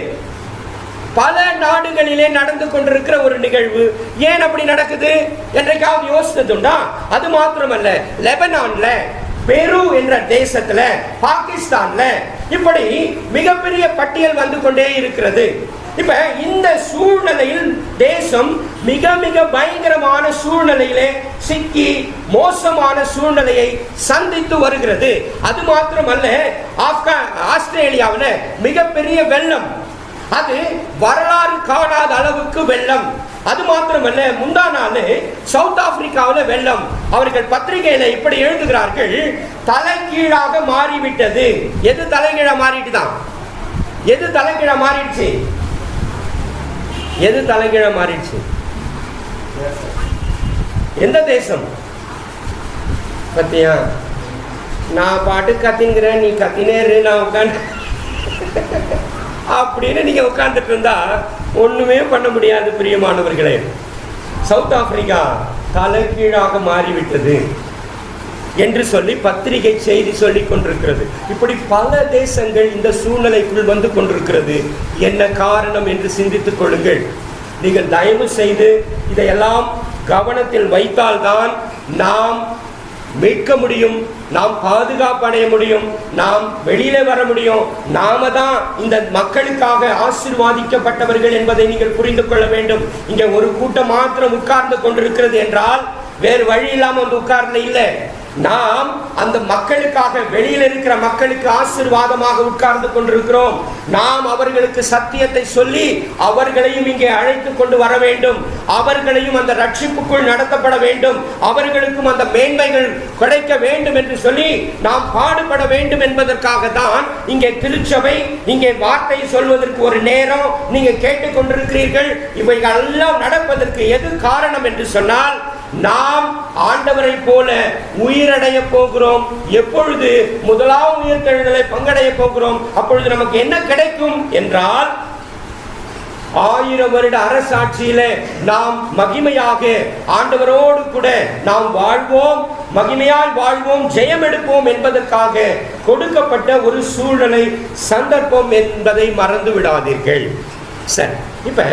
S1: பல நாடுகளிலே நடந்து கொண்டிருக்கிற ஒரு நிகழ்வு. ஏன் அப்படி நடக்குது என்றைக்காவது யோசித்ததுண்டா? அது மாத்திரமல்ல, லெபனான்ல, பெரு என்ற தேசத்துல, பாகிஸ்தான்ல இப்படி மிகப்பெரிய பட்டியல் வந்து கொண்டே இருக்கிறது. இப்ப இந்த சூழ்நிலையில் தேசம் மிக மிக பயங்கரமான சூழ்நிலையிலே சிக்கி மோசமான சூழ்நிலையை சந்தித்து வருகிறது. அது மாத்திரமல்ல, ஆஸ்திரேலியாவில் மிகப்பெரிய வெள்ளம், அது வரலாறு காணாத அளவுக்கு வெள்ளம். அது மாத்திரமல்ல, முந்தா நாள் சவுத் ஆப்பிரிக்காவில் வெள்ளம். அவர்கள் பத்திரிகையில இப்படி எழுதுகிறார்கள், தலைகீழாக மாறிவிட்டது. எது தலைகீழா மாறிட்டுதான்? எது தலைகீழா மாறிடுச்சு? எது தலைகீழா மாறிடுச்சு? எந்த தேசம் பத்தியா? நான் பாட்டு கத்தின்கிறேன், நீ கத்தினேரு, நான் உட்காந்து அப்படின்னு நீங்க உட்கார்ந்துட்டு இருந்தா ஒண்ணுமே பண்ண முடியாது. பிரியமானவர்களே, சவுத் ஆப்பிரிக்கா தலைகீழாக மாறிவிட்டது என்று சொல்லி பத்திரிகை செய்தி சொல்லிக் கொண்டிருக்கிறது. இப்படி பல தேசங்கள் இந்த சூழ்நிலைக்குள் வந்து கொண்டிருக்கிறது. என்ன காரணம் என்று சிந்தித்துக் கொள்ளுங்கள். நீங்கள் தயவு செய்து இதையெல்லாம் கவனத்தில் வைத்தால்தான் நாம் மீட்க முடியும், நாம் பாதுகாப்பு அடைய முடியும், நாம் வெளியில வர முடியும். நாம தான் இந்த மக்களுக்காக ஆசீர்வாதிக்கப்பட்டவர்கள் என்பதை நீங்கள் புரிந்து கொள்ள வேண்டும். இங்க ஒரு கூட்டம் மாத்திரம் உட்கார்ந்து கொண்டிருக்கிறது என்றால் வேறு வழி இல்லாம வந்து உட்கார்ந்து இல்லை. நாம் அந்த மக்களுக்காக, வெளியில் இருக்கிற மக்களுக்கு ஆசீர்வாதமாக உட்கார்ந்து கொண்டிருக்கிறோம். நாம் அவர்களுக்கு சத்தியத்தை சொல்லி அவர்களையும் இங்கே அழைத்து கொண்டு வர வேண்டும். அவர்களையும் அந்த ரட்சிப்புக்குள் நடத்தப்பட வேண்டும். அவர்களுக்கும் அந்த மேன்மைகள் கிடைக்க வேண்டும் என்று சொல்லி நாம் பாடுபட வேண்டும் என்பதற்காக தான் இங்கே திருச்சபை, இங்கே வார்த்தை சொல்வதற்கு ஒரு நேரம் நீங்க கேட்டுக்கொண்டிருக்கிறீர்கள். இவைகள் எல்லாம் நடப்பதற்கு எது காரணம் என்று சொன்னால், நாம் ஆண்டவரை போல உயிரடைய போகிறோம். எப்பொழுது முதலாம் உயிர்த்தெழுதலை பங்கடைய போகிறோம், அப்பொழுது நமக்கு என்ன கிடைக்கும் என்றால், 1000 வருட அரசாட்சியில நாம் மகிமையாக ஆண்டவரோடு கூட நாம் வாழ்வோம், மகிமையால் வாழ்வோம், ஜெயம் எடுப்போம் என்பதற்காக கொடுக்கப்பட்ட ஒரு சூழ்நிலை, சந்தர்ப்பம் என்பதை மறந்து விடாதீர்கள். சரி, இப்ப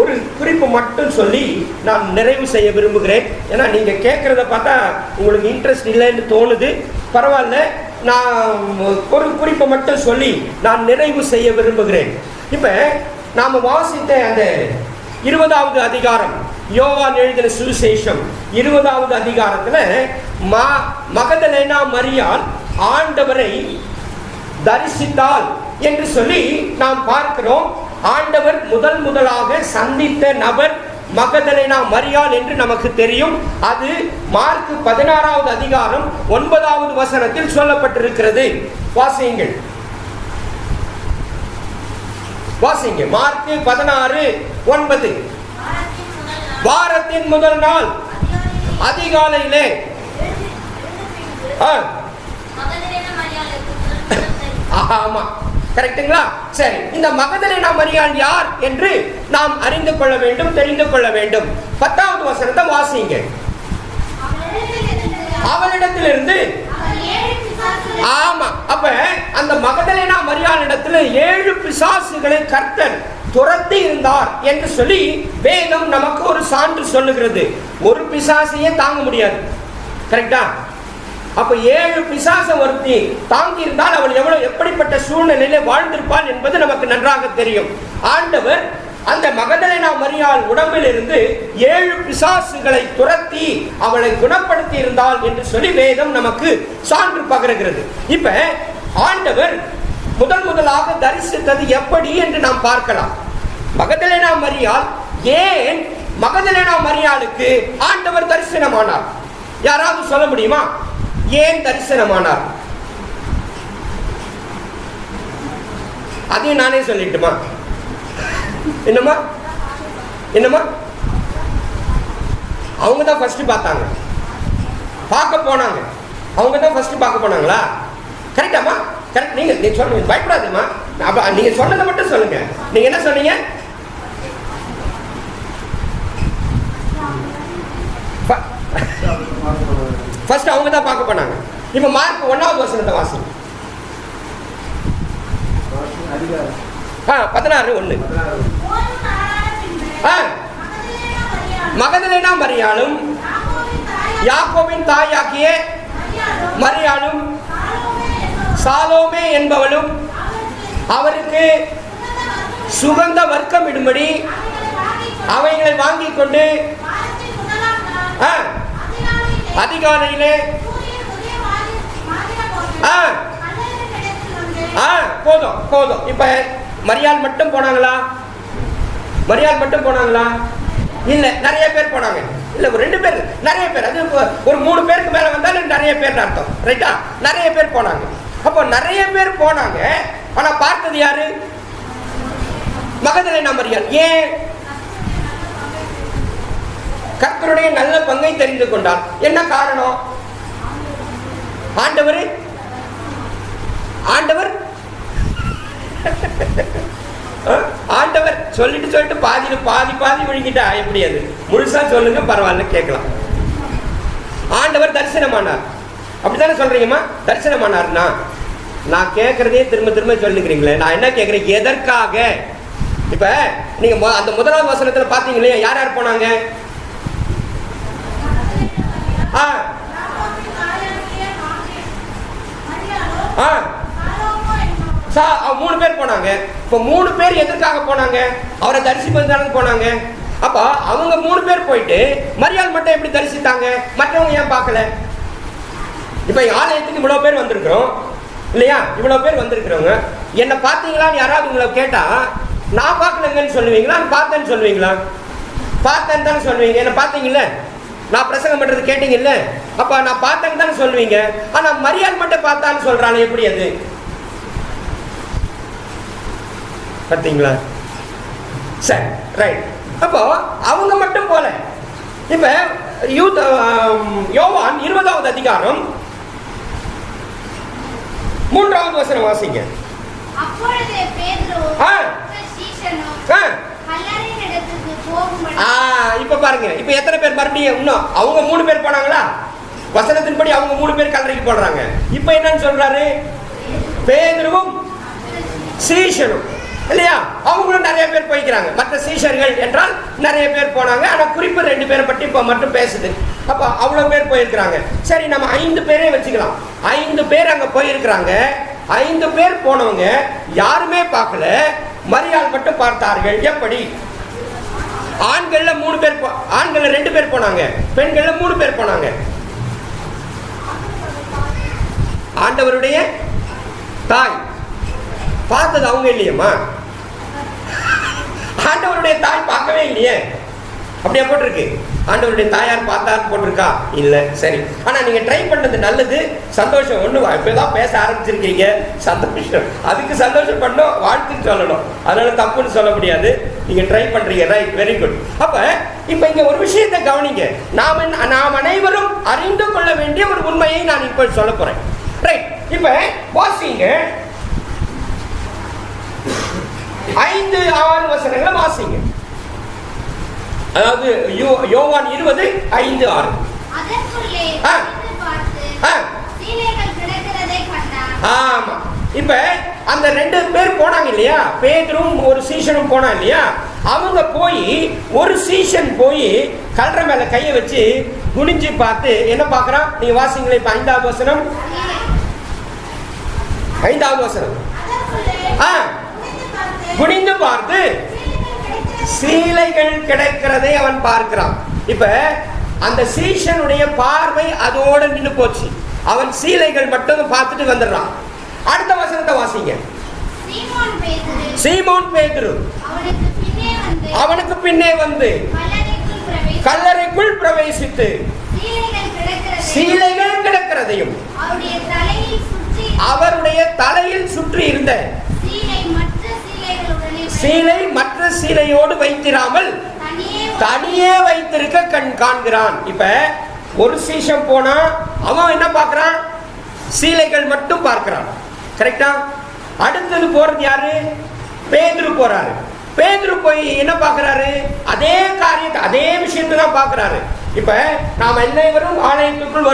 S1: ஒரு குறிப்பு மட்டும் சொல்லி நான் நிறைவு செய்ய விரும்புகிறேன். ஏன்னா நீங்க கேட்கறத பார்த்தா உங்களுக்கு இன்ட்ரெஸ்ட் இல்லைன்னு தோணுது. பரவாயில்ல, நான் ஒரு குறிப்பை மட்டும் சொல்லி நான் நிறைவு செய்ய விரும்புகிறேன். இப்ப நாம வாசித்த அந்த 20வது அதிகாரம், யோவான் எழுதின சுவிசேஷம் 20வது அதிகாரத்துல மகதலேனா மரியாள் ஆண்டவரை தரிசித்தாள் என்று சொல்லி நாம் பார்க்கிறோம். ஆண்டவர் முதலாக சந்தித்த நபர் மகதலேனா மரியாள் என்று நமக்கு தெரியும். அது மார்க் 16வது அதிகாரம் 9வது வசனத்தில் சொல்லப்பட்டிருக்கிறது. வாசியுங்கள், வாசிங்க. மார்க் 16:9. வாரத்தின் முதல் நாள் அதிகாலையிலே ஆமா, கரெக்டுங்களா? சரி, இந்த மகதலேனா மரியாள் யார் என்று நாம் அறிந்து கொள்ள வேண்டும், தெரிந்து கொள்ள வேண்டும். 10வது வசனத்தை வாசிங்க. அவளிடத்திலிருந்து, ஆமா, அப்ப அந்த மகதலேனா மரியாள் இடத்துல 7 பிசாசுகளை கர்த்தர் துரத்தி இருந்தார் என்று சொல்லி வேதம் நமக்கு ஒரு சான்று சொல்லுகிறது. ஒரு பிசாசையே தாங்க முடியாது, கரெக்டா? அப்ப 7 பிசாச ஒருத்தி தாங்கி இருந்தால் அவள் எப்படிப்பட்ட சூழ்நிலையில வாழ்ந்திருப்பாள் என்பது நமக்கு நன்றாக தெரியும். ஆண்டவர் அந்த மகதலேனா மரியாள் உடம்பில் இருந்து 7 பிசாசுகளை துரத்தி அவளை குணப்படுத்தி இருந்தாள் என்று சொல்லி வேதம் நமக்கு சான்று பகருகிறது. இப்ப ஆண்டவர் முதலாக தரிசித்தது எப்படி என்று நாம் பார்க்கலாம். மகதலேனா மரியாள், ஏன் மகதலேனா மரியாளுக்கு ஆண்டவர் தரிசனமானார்? யாராவது சொல்ல முடியுமா? ஏன் தரிசனமானார்? அதையும் நானே சொல்லிட்டுமா? என்னமா என்னமா? அவங்க தான் ஃபர்ஸ்ட் பார்த்தாங்க, பார்க்க போனாங்க. அவங்க தான் ஃபர்ஸ்ட் பார்க்க போனாங்களா? கரெக்டாமா? கரெக்ட். நீங்க சொல்லுங்க, பயப்படாதேம்மா. நீங்க சொன்னதை மட்டும் சொல்லுங்க. நீங்க என்ன சொன்னீங்க? ஃபர்ஸ்ட் அவங்க தான் பார்க்க போனாங்க. இப்ப மார்க் 1வது வசனத்தை வாசிங்க. 16:1. மகதலேனா மரியாளும் யாக்கோபின் தாயாகிய மரியாளும் சாலோமே என்பவளும் அவருக்கு சுகந்த வர்க்கம் இடும்படி அவைகளை வாங்கிக் கொண்டு அதிகாலையிலே போதும். இப்ப மரியாள் மட்டும் போனாங்களா? மரியாள் மட்டும் போனாங்களா? இல்ல, நிறைய பேர் போனாங்க. இல்ல, ஒரு 2 பேர், நிறைய பேர். அது ஒரு 3 பேருக்கு மேல வந்தாலும் நிறைய பேர் அர்த்தம், ரைட்டா? நிறைய பேர் போனாங்க. அப்போ நிறைய பேர் போனாங்க. ஆனா பார்த்தது யாரு? மகதலேனா மரியாள். ஏன்? கர்த்தருடைய நல்ல பங்கை தெரிந்து கொண்டார். என்ன காரணம்? ஆண்டவர் ஆண்டவர் ஆண்டவர் சொல்லிட்டு பாதி விழுங்கிட்டா எப்படி? அது முழுசா சொல்லுங்க, பரவாயில்ல, கேட்கலாம். ஆண்டவர் தரிசனமானார், அப்படித்தானே சொல்றீங்கம்மா? தரிசனமானார்னா நான் கேட்கறதே திரும்ப சொல்லுகிறீங்களே. நான் என்ன கேட்கிறேன், எதற்காக? இப்ப நீங்க அந்த முதலாவது வசனத்துல பாத்தீங்களே, யார் யார் போனாங்க? மூணு பேர் போனாங்க. இப்ப 3 பேர் எதற்காக போனாங்க? அவரை தரிசிப்பதற்கு போனாங்க. அப்ப அவங்க 3 பேர் போயிட்டு மரியாள் மட்டும் எப்படி தரிசித்தாங்க? மற்றவங்க ஏன் பார்க்கல? இப்ப ஆலயத்துக்கு இவ்வளவு பேர் வந்திருக்கிறோம் இல்லையா? இவ்வளவு பேர் வந்திருக்கிறவங்க என்ன பார்த்தீங்களான்னு யாராவது உங்களை கேட்டா, நான் பார்க்கலங்கன்னு சொல்லுவீங்களா? பார்த்தேன்னு சொல்லுவீங்களா? பார்த்தேன்னு தானே சொல்லுவீங்க. என்ன பார்த்தீங்கல்ல, நான் பிரசங்கம் பண்றது கேட்டீங்கல்ல, அப்ப நான் பார்த்தேன்னு தானே சொல்லுவீங்க. ஆனா மரியாள் மட்டும் பார்த்தான்னு சொல்றாங்க, எப்படி அது? பார்த்தீங்களா? சரி, ரைட். அப்போ அவங்க மட்டும் போல. இப்ப யோவான் 20வது அதிகாரம் 3வது வசனம் வாசிங்க.
S2: அப்பொழுது பேதுரு சீஷனும் கல்லறையின் இடத்துக்கு போகும்படி.
S1: இப்ப பாருங்க, இப்ப எத்தனை பேர் மறுபடியும்? இன்னும் அவங்க 3 பேர் போனாங்களா? வசனத்தின்படி அவங்க 3 பேர் கல்லறைக்கு போடுறாங்க. இப்ப என்னன்னு சொல்றாரு? பேதுருவும் சீஷனும் இல்லையா? அவங்களும் நிறைய பேர் போய்க்கிறாங்க. மற்ற சீஷர்கள் என்றால் நிறைய பேர் போனாங்க. ஆனா குறிப்பு 2 பேரை பற்றி இப்ப மட்டும் பேசுது. அப்ப அவ்வளவு பேர் போயிருக்கிறாங்க. சரி, நம்ம 5 பேரே வச்சுக்கலாம். 5 பேர் அங்க போயிருக்கிறாங்க. 5 பேர் போனவங்க யாருமே பார்க்கல, மரியாள் மட்டும் பார்த்தார்கள். எப்படி? ஆண்கள்ல 3 பேர், ஆண்கள்ல 2 பேர் போனாங்க, பெண்கள்ல 3 பேர் போனாங்க. ஆண்டவருடைய தாய் பார்த்தது அவங்க இல்லையம்மா? ஆண்டவருடைய தாய் பார்க்கவே இல்லையே. அப்படியே போட்டிருக்கு. ஆண்டவருடைய தாயார் பார்த்தாரு போட்டிருக்கா? இல்ல. சரி, ஆனா நீங்க ட்ரை பண்ணது நல்லது, சந்தோஷம். ஒண்ணு இப்பதான் பேச ஆரம்பிச்சிருக்கீங்க, சந்தோஷம். அதுக்கு சந்தோஷம் பண்ணோம், வாழ்த்து சொல்லணும். அதனால தப்புன்னு சொல்ல முடியாது. நீங்க ட்ரை பண்றீங்க, ரைட், வெரி குட். அப்ப இப்ப இங்க ஒரு விஷயத்தை கவனிங்க. நாம் அனைவரும் அறிந்து கொள்ள வேண்டிய ஒரு உண்மையை நான் இப்ப சொல்ல போறேன். ரைட், இப்ப வாசிங்க 5-6 வசனங்களை வாசிங்க. அதாவது யோவான் 20:5-6. ஆமா, இப்ப அந்த 2 பேர் போனாங்க இல்லையா? பேதுரும் ஒரு சீஷனும் போனா இல்லையா? அவங்க போய், ஒரு சீஷன் போய் கல்லறை மேல கையை வச்சு குனிஞ்சு பார்த்து என்ன பார்க்கறான்? நீங்க வாசிங்களே. இப்ப 5வது வசனம். 5வது வசனம். குனிந்து பார்த்து சீலைகள் கிடைக்கிறதை அவன் பார்க்கிறான். இப்ப அந்த சீஷனுடைய பார்வை அதோட நின்று போச்சு. அவன் சீலைகள் மட்டும் பார்த்துட்டு வந்துடுறான். அடுத்த வசனத்தை வாசிங்க. சீமோன் பேதுரு அவனுக்கு பின்னே வந்து கல்லறைக்குள் பிரவேசித்து சீலைகள் கிடக்கிறதையும் அவருடைய தலையில் சுற்றி இருந்த சீலை மற்ற சீலையோடு வைத்திராமல் தனியே வைத்திருக்க காண்கிறான். இப்ப ஒரு சீஷன் போனா அவன் என்ன பார்க்கிறான்? சீலைகள் மட்டும் பார்க்கிறான். கரெக்டா? அடுத்தது போறது யாரு? பேதுரு போறாரு. பேதுரு போய் என்ன பார்க்கிறாரு? அதே காரியத்தை, அதே விஷயத்தை தான் பார்க்கிறாரு. இப்ப நாம் அனைவரும் ஆலயத்துக்குள்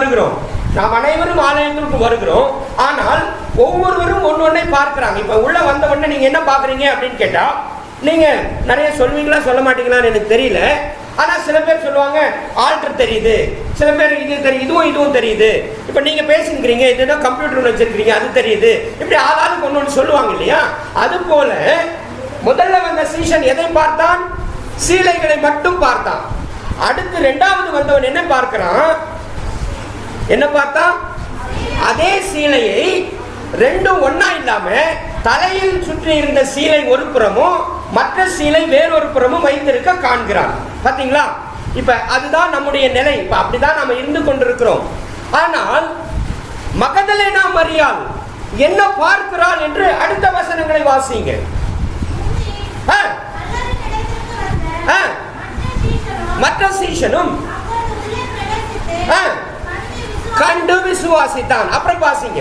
S1: வருகிறோம். ஆனால் ஒவ்வொருவரும் ஒன்னொன்னை பார்க்கிறாங்க. இப்ப உள்ள வந்த உடனே நீங்க என்ன பாக்குறீங்க அப்படின்னு கேட்டா, நீங்க நிறைய சொல்வீங்களா சொல்ல மாட்டீங்களான்னு எனக்கு தெரியல. ஆனா சில பேர் சொல்லுவாங்க ஆல்டர் தெரியுது, சில பேர் இது தெரியுது, இதுவும் தெரியுது. இப்ப நீங்க பேசிக்கிறீங்க, இதுதான் கம்ப்யூட்டர் வச்சிருக்கீங்க, அது தெரியுது. இப்படி ஆளாளுக்கு ஒன்னொன்னு சொல்லுவாங்க இல்லையா? அது போல முதல்ல வந்த சீஷன் எதை பார்த்தான்? சீலைகளை மட்டும் பார்த்தான். அடுத்து 2வது வந்தவன் என்ன பார்க்கிறான்? என்ன பார்த்தான்? அதே சீலையை 2ம் ஒன்னா இல்லாம தலையில் சுற்றி இருந்த சீலை ஒரு புறமும் மற்ற சீலை வேறொரு புறமும் வைத்திருக்க காண்கிறான். பாத்தீங்களா? இப்ப அதுதான் நம்முடைய நிலை. இப்ப அப்படிதான் நாம இருந்து கொண்டிருக்கிறோம். ஆனால் மகதலேனா மரியாள் என்ன பார்க்கிறாள் என்று அடுத்த வசனங்களை வாசிங்க. மற்ற சீஷனும் கண்டு விசுவாசித்தான். அப்புறம் வாசிங்க.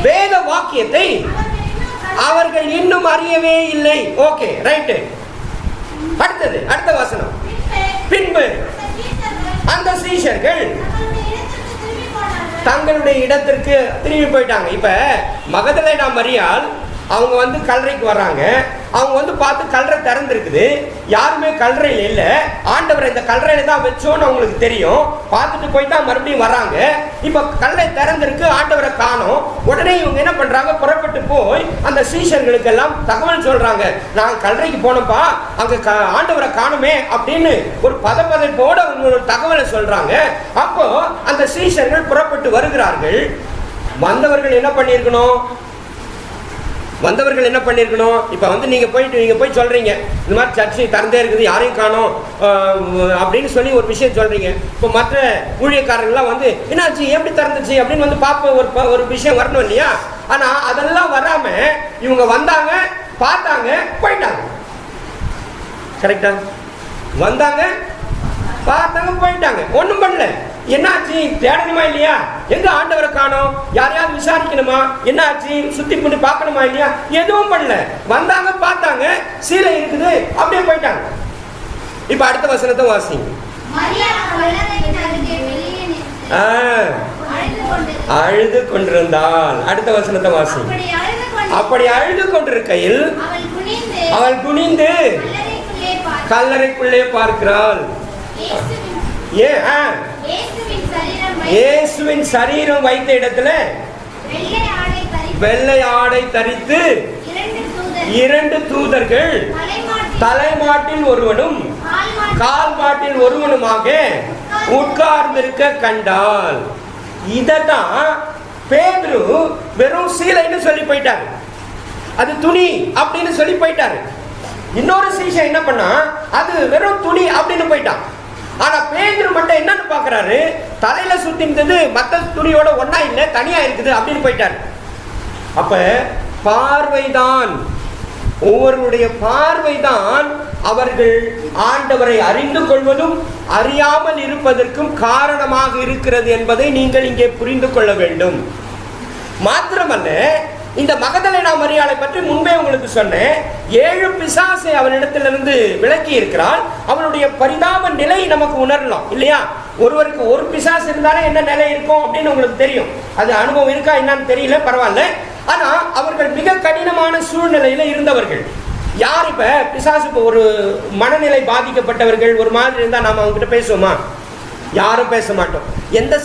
S1: வேத வாக்கியத்தை அவர்கள் இன்னும் அறியவே இல்லை. Okay, right. அடுத்தது, அடுத்த வசனம். பின்பு அந்த சீஷர்கள் தங்களுடைய இடத்திற்கு திரும்பி போயிட்டாங்க. இப்ப மகதலேனா மரியாள் அவங்க வந்து கல்லறைக்கு வர்றாங்க. அவங்க வந்து பார்த்து கல்லறை திறந்துருக்குது, யாருமே கல்லறையில் இல்லை. ஆண்டவரை இந்த கல்லறையில தான் வச்சோன்னு அவங்களுக்கு தெரியும். பார்த்துட்டு போய் தான் மறுபடியும் வராங்க. இப்போ கல்லறை திறந்திருக்கு, ஆண்டவரை காணோம். உடனே இவங்க என்ன பண்றாங்க, புறப்பட்டு போய் அந்த சீஷர்களுக்கு எல்லாம் தகவல் சொல்றாங்க. நாங்கள் கல்லறைக்கு போனோம்ப்பா, அங்க ஆண்டவரை காணுமே அப்படின்னு ஒரு பதப்பதைப்போட ஒரு தகவலை சொல்றாங்க. அப்போ அந்த சீஷர்கள் புறப்பட்டு வருகிறார்கள். வந்தவர்கள் என்ன பண்ணியிருக்கணும்? வந்தவர்கள் என்ன பண்ணியிருக்கணும்? இப்போ வந்து நீங்கள் போய் சொல்கிறீங்க, இந்த மாதிரி சர்ச்சை திறந்தே இருக்குது, யாரையும் காணோம் அப்படின்னு சொல்லி ஒரு விஷயம் சொல்கிறீங்க. இப்போ மற்ற ஊழியக்காரங்களாம் வந்து என்னாச்சு, எப்படி திறந்துச்சு அப்படின்னு வந்து பார்ப்ப ஒரு விஷயம் வரணும் இல்லையா? ஆனால் அதெல்லாம் வராமல் இவங்க வந்தாங்க, பார்த்தாங்க, போயிட்டாங்க. கரெக்டா? வந்தாங்க, பார்த்தாங்க, போயிட்டாங்க, ஒன்றும் பண்ணல. என்னாச்சு, தேடணுமா இல்லையா? எங்க ஆண்டவரை காணோம், யாரையாவது விசாரிக்கணுமா, என்னாச்சு சுத்தி பண்ணி பார்க்கணுமா இல்லையா? எதுவும் பண்ணல. வந்தாங்க, பார்த்தாங்க, சீலை இருக்குது, அப்படியே போயிட்டாங்க. இப்ப அடுத்த வசனத்தை வாசிங்க. அழுது கொண்டிருந்தாள். அடுத்த வசனத்தை வாசிங்க. அப்படி அழுது கொண்டிருக்கையில் அவள் குனிந்து கல்லறைக்குள்ளே பார்க்கிறாள். இயேசுவின் சரீரம் வைத்த இடத்துல வெள்ளை ஆடை தரித்து 2 தூதர்கள் தலைமாட்டில் ஒருவனும் கால் மாட்டில் ஒருவனுமாக உட்கார்ந்திருக்க கண்டாள். இததான் பேதுரு வெறும் சீலைன்னு சொல்லி போயிட்டாரு, அது துணி அப்படின்னு சொல்லி போயிட்டாரு. இன்னொரு சீஷன் என்ன பண்ணா, அது வெறும் துணி அப்படின்னு போயிட்டான். ஆனா பேதுரு மட்டும் என்னன்னு பாக்குறாரு, தலையில சுத்தி இருந்தது மற்ற துணியோட ஒன்னா இல்ல, தனியா இருக்குது அப்படின்னு போயிட்டாரு. அப்ப பார்வைதான், ஒவ்வொருடைய பார்வைதான் அவர்கள் ஆண்டவரை அறிந்து கொள்வதும் அறியாமல் இருப்பதற்கும் காரணமாக இருக்கிறது என்பதை நீங்கள் இங்கே புரிந்து கொள்ள வேண்டும். மாத்திரமல்ல, இந்த மகதலேனா மரியாளை பற்றி முன்பே உங்களுக்கு சொன்னேன். 7 பிசாசை அவனிடத்திலிருந்து விலக்கி இருக்கிறாள். அவனுடைய பரிதாப நிலை நமக்கு உணரலாம் இல்லையா? ஒருவருக்கு ஒரு பிசாசு இருந்தாலே என்ன நிலை இருக்கும் அப்படின்னு உங்களுக்கு தெரியும். அது அனுபவம் இருக்கா என்னன்னு தெரியல, பரவாயில்ல. ஆனா அவர்கள் மிக கடினமான சூழ்நிலையில இருந்தவர்கள். யார் இப்ப பிசாசுக்கு ஒரு மனநிலை பாதிக்கப்பட்டவர்கள் ஒரு மாதிரி இருந்தா நாம அவங்க கிட்ட பேசுவோமா? யாரும் பேச மாட்டோம். எந்த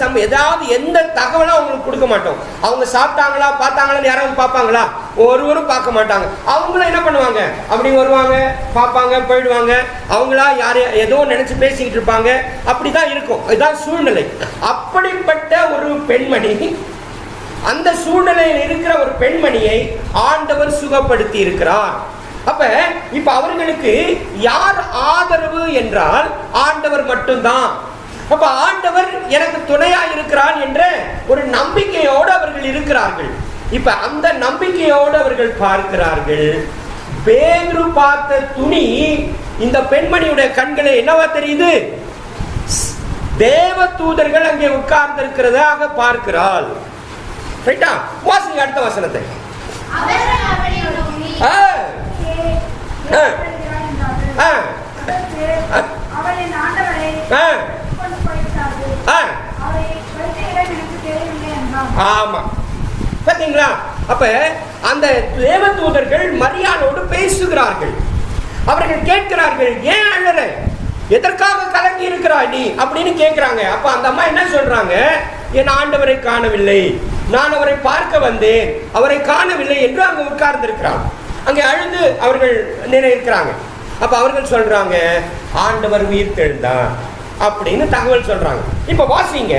S1: தகவலும் அவங்களுக்கு கொடுக்க மாட்டோம். அவங்க சாப்பிட்டாங்களா பார்த்தாங்களான்னு யாராவது பார்ப்பாங்களா? ஒருவரும் பார்க்க மாட்டாங்க. அவங்களும் என்ன பண்ணுவாங்க, அப்படி வருவாங்க, பார்ப்பாங்க, போயிடுவாங்க. அவங்களா யாரையும் ஏதோ நினைச்சு பேசிக்கிட்டு இருப்பாங்க. அப்படிதான் இருக்கும், இதுதான் சூழ்நிலை. அப்படிப்பட்ட ஒரு பெண்மணி, அந்த சூழ்நிலையில் இருக்கிற ஒரு பெண்மணியை ஆண்டவர் சுகப்படுத்தி இருக்கிறார். அப்ப இப்ப அவர்களுக்கு யார் ஆதரவு என்றால் ஆண்டவர் மட்டும்தான். அப்ப ஆண்டவர் எனக்கு துணையா இருக்கிறார் என்ற ஒரு நம்பிக்கையோடு அவர்கள் இருக்கிறார்கள். இப்ப அந்த நம்பிக்கையோடு அவர்கள் பார்க்கிறார்கள். பேதுரு பார்த்த துணி இந்த பெண்மணியுடைய கண்களை என்னவா தெரியுது? தேவ தூதர்கள் அங்கே உட்கார்ந்து இருக்கிறதாக பார்க்கிறாள். ரைட்டா? வாசிங்க அடுத்த வசனத்தை. ஆமா, பாத்தீங்களா? அப்ப அந்த தேவ தூதர்கள் மரியாளோடு பேசுகிறார்கள். அவர்கள் கேட்கிறார்கள், ஏன் அழற, எதற்காக கலங்கி இருக்கிறாய் நீ அப்படின்னு கேட்கிறாங்க. அப்ப அந்த அம்மா என்ன சொல்றாங்க, என் ஆண்டவரை காணவில்லை, நான் அவரை பார்க்க வந்தேன், அவரை காணவில்லை என்று அங்க உட்கார்ந்து இருக்கிறாங்க. அங்கே அழுது அவர்கள் நினைக்கிறாங்க. அப்ப அவர்கள் சொல்றாங்க, ஆண்டவர் உயிர் தெழுந்தார் அப்படின்னு தகவல் சொல்றாங்க. இப்ப வாசிங்க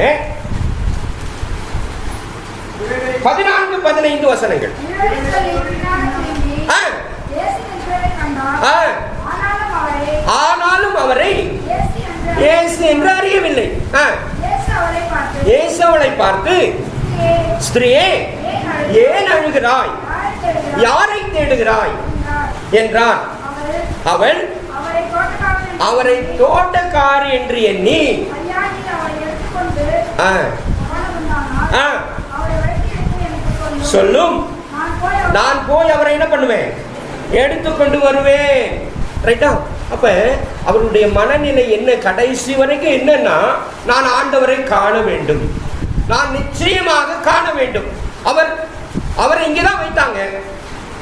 S1: 14-15 வசனங்கள். ஆனாலும் அவரை இயேசு என்று அறியவில்லை. இயேசு அவளை பார்த்து, ஸ்திரீயே, ஏன் அழுகிறாய், யாரை தேடுகிறாய் என்றார். அவள் அவரை தோட்டக்காரி என்று எண்ணி சொல்லும், நான் போய் அவரை என்ன பண்ணுவேன், எடுத்துக்கொண்டு வருவேன். ரைட்டா? அப்ப அவருடைய மனநிலை என்ன? கடைசி வரைக்கும் என்னன்னா, நான் ஆண்டவரை காண வேண்டும், நான் நிச்சயமாக காண வேண்டும். அவரை இங்கதான் வைத்தாங்க,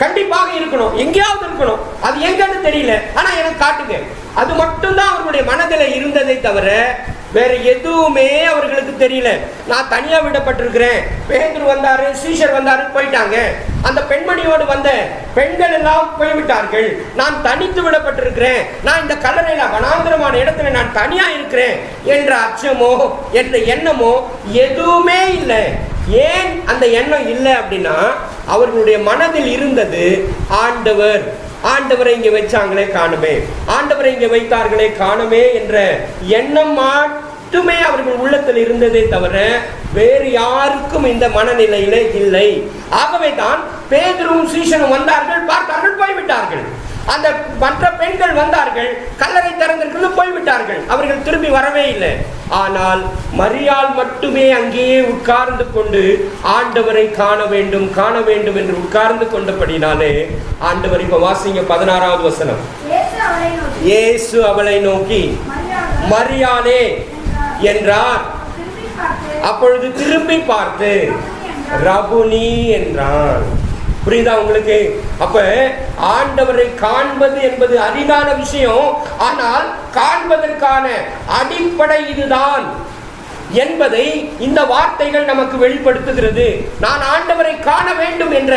S1: கண்டிப்பாக இருக்கணும், எங்கேயாவது இருக்கணும், அது எங்கன்னு தெரியல, ஆனா எனக்கு காட்டுங்க. அது மட்டும்தான் அவர்களுடைய மனதில் இருந்ததை தவிர வேற எதுவுமே அவர்களுக்கு தெரியல. நான் தனியா விடப்பட்டிருக்கிறேன், பேதுரு வந்தாரு, சீஷர் வந்தாரு, போயிட்டாங்க. அந்த பெண்மணியோடு வந்த பெண்கள் எல்லாம் போய்விட்டார்கள். நான் தனித்து விடப்பட்டிருக்கிறேன், நான் இந்த கல்லறையில வனாந்திரமான இடத்துல நான் தனியா இருக்கிறேன் என்ற அச்சமோ என்ற எண்ணமோ எதுவுமே இல்லை. ஏன் அந்த எண்ணம் இல்லை அப்படின்னா, அவர்களுடைய மனதில் இருந்தது ஆண்டவரை இங்கே வச்சாங்களே காணுமே, ஆண்டவரை இங்கே வைத்தார்களே காணுமே என்ற எண்ணம் மட்டுமே அவர்கள் உள்ளத்தில் இருந்ததே தவிர வேறு யாருக்கும் இந்த மனநிலையிலே இல்லை. ஆகவே தான் பேதுருவும் சீஷனும் வந்தார்கள், பார்த்தார்கள், போய்விட்டார்கள். அந்த மற்ற பெண்கள் வந்தார்கள், கல்லறை திறந்திருக்கிறது, போய்விட்டார்கள், அவர்கள் திரும்பி வரவே இல்லை. ஆனால் மரியாள் மட்டுமே அங்கேயே உட்கார்ந்து கொண்டு ஆண்டவரை காண வேண்டும் காண வேண்டும் என்று உட்கார்ந்து கொண்டபடினாலே ஆண்டவர், இப்ப வாசிங்க 16வது வசனம். இயேசு அவளை நோக்கி மரியாளே என்றார். அப்பொழுது திரும்பி பார்த்து ரபுனி என்றான். புரியுதா உங்களுக்கு? அப்ப ஆண்டவரை காண்பது என்பது அரிதான விஷயம், ஆனால் காண்பதற்கான அடிப்படை இதுதான் என்பதை இந்த வார்த்தைகள் நமக்கு வெளிப்படுத்துகிறது. நான் ஆண்டவரை காண வேண்டும் என்ற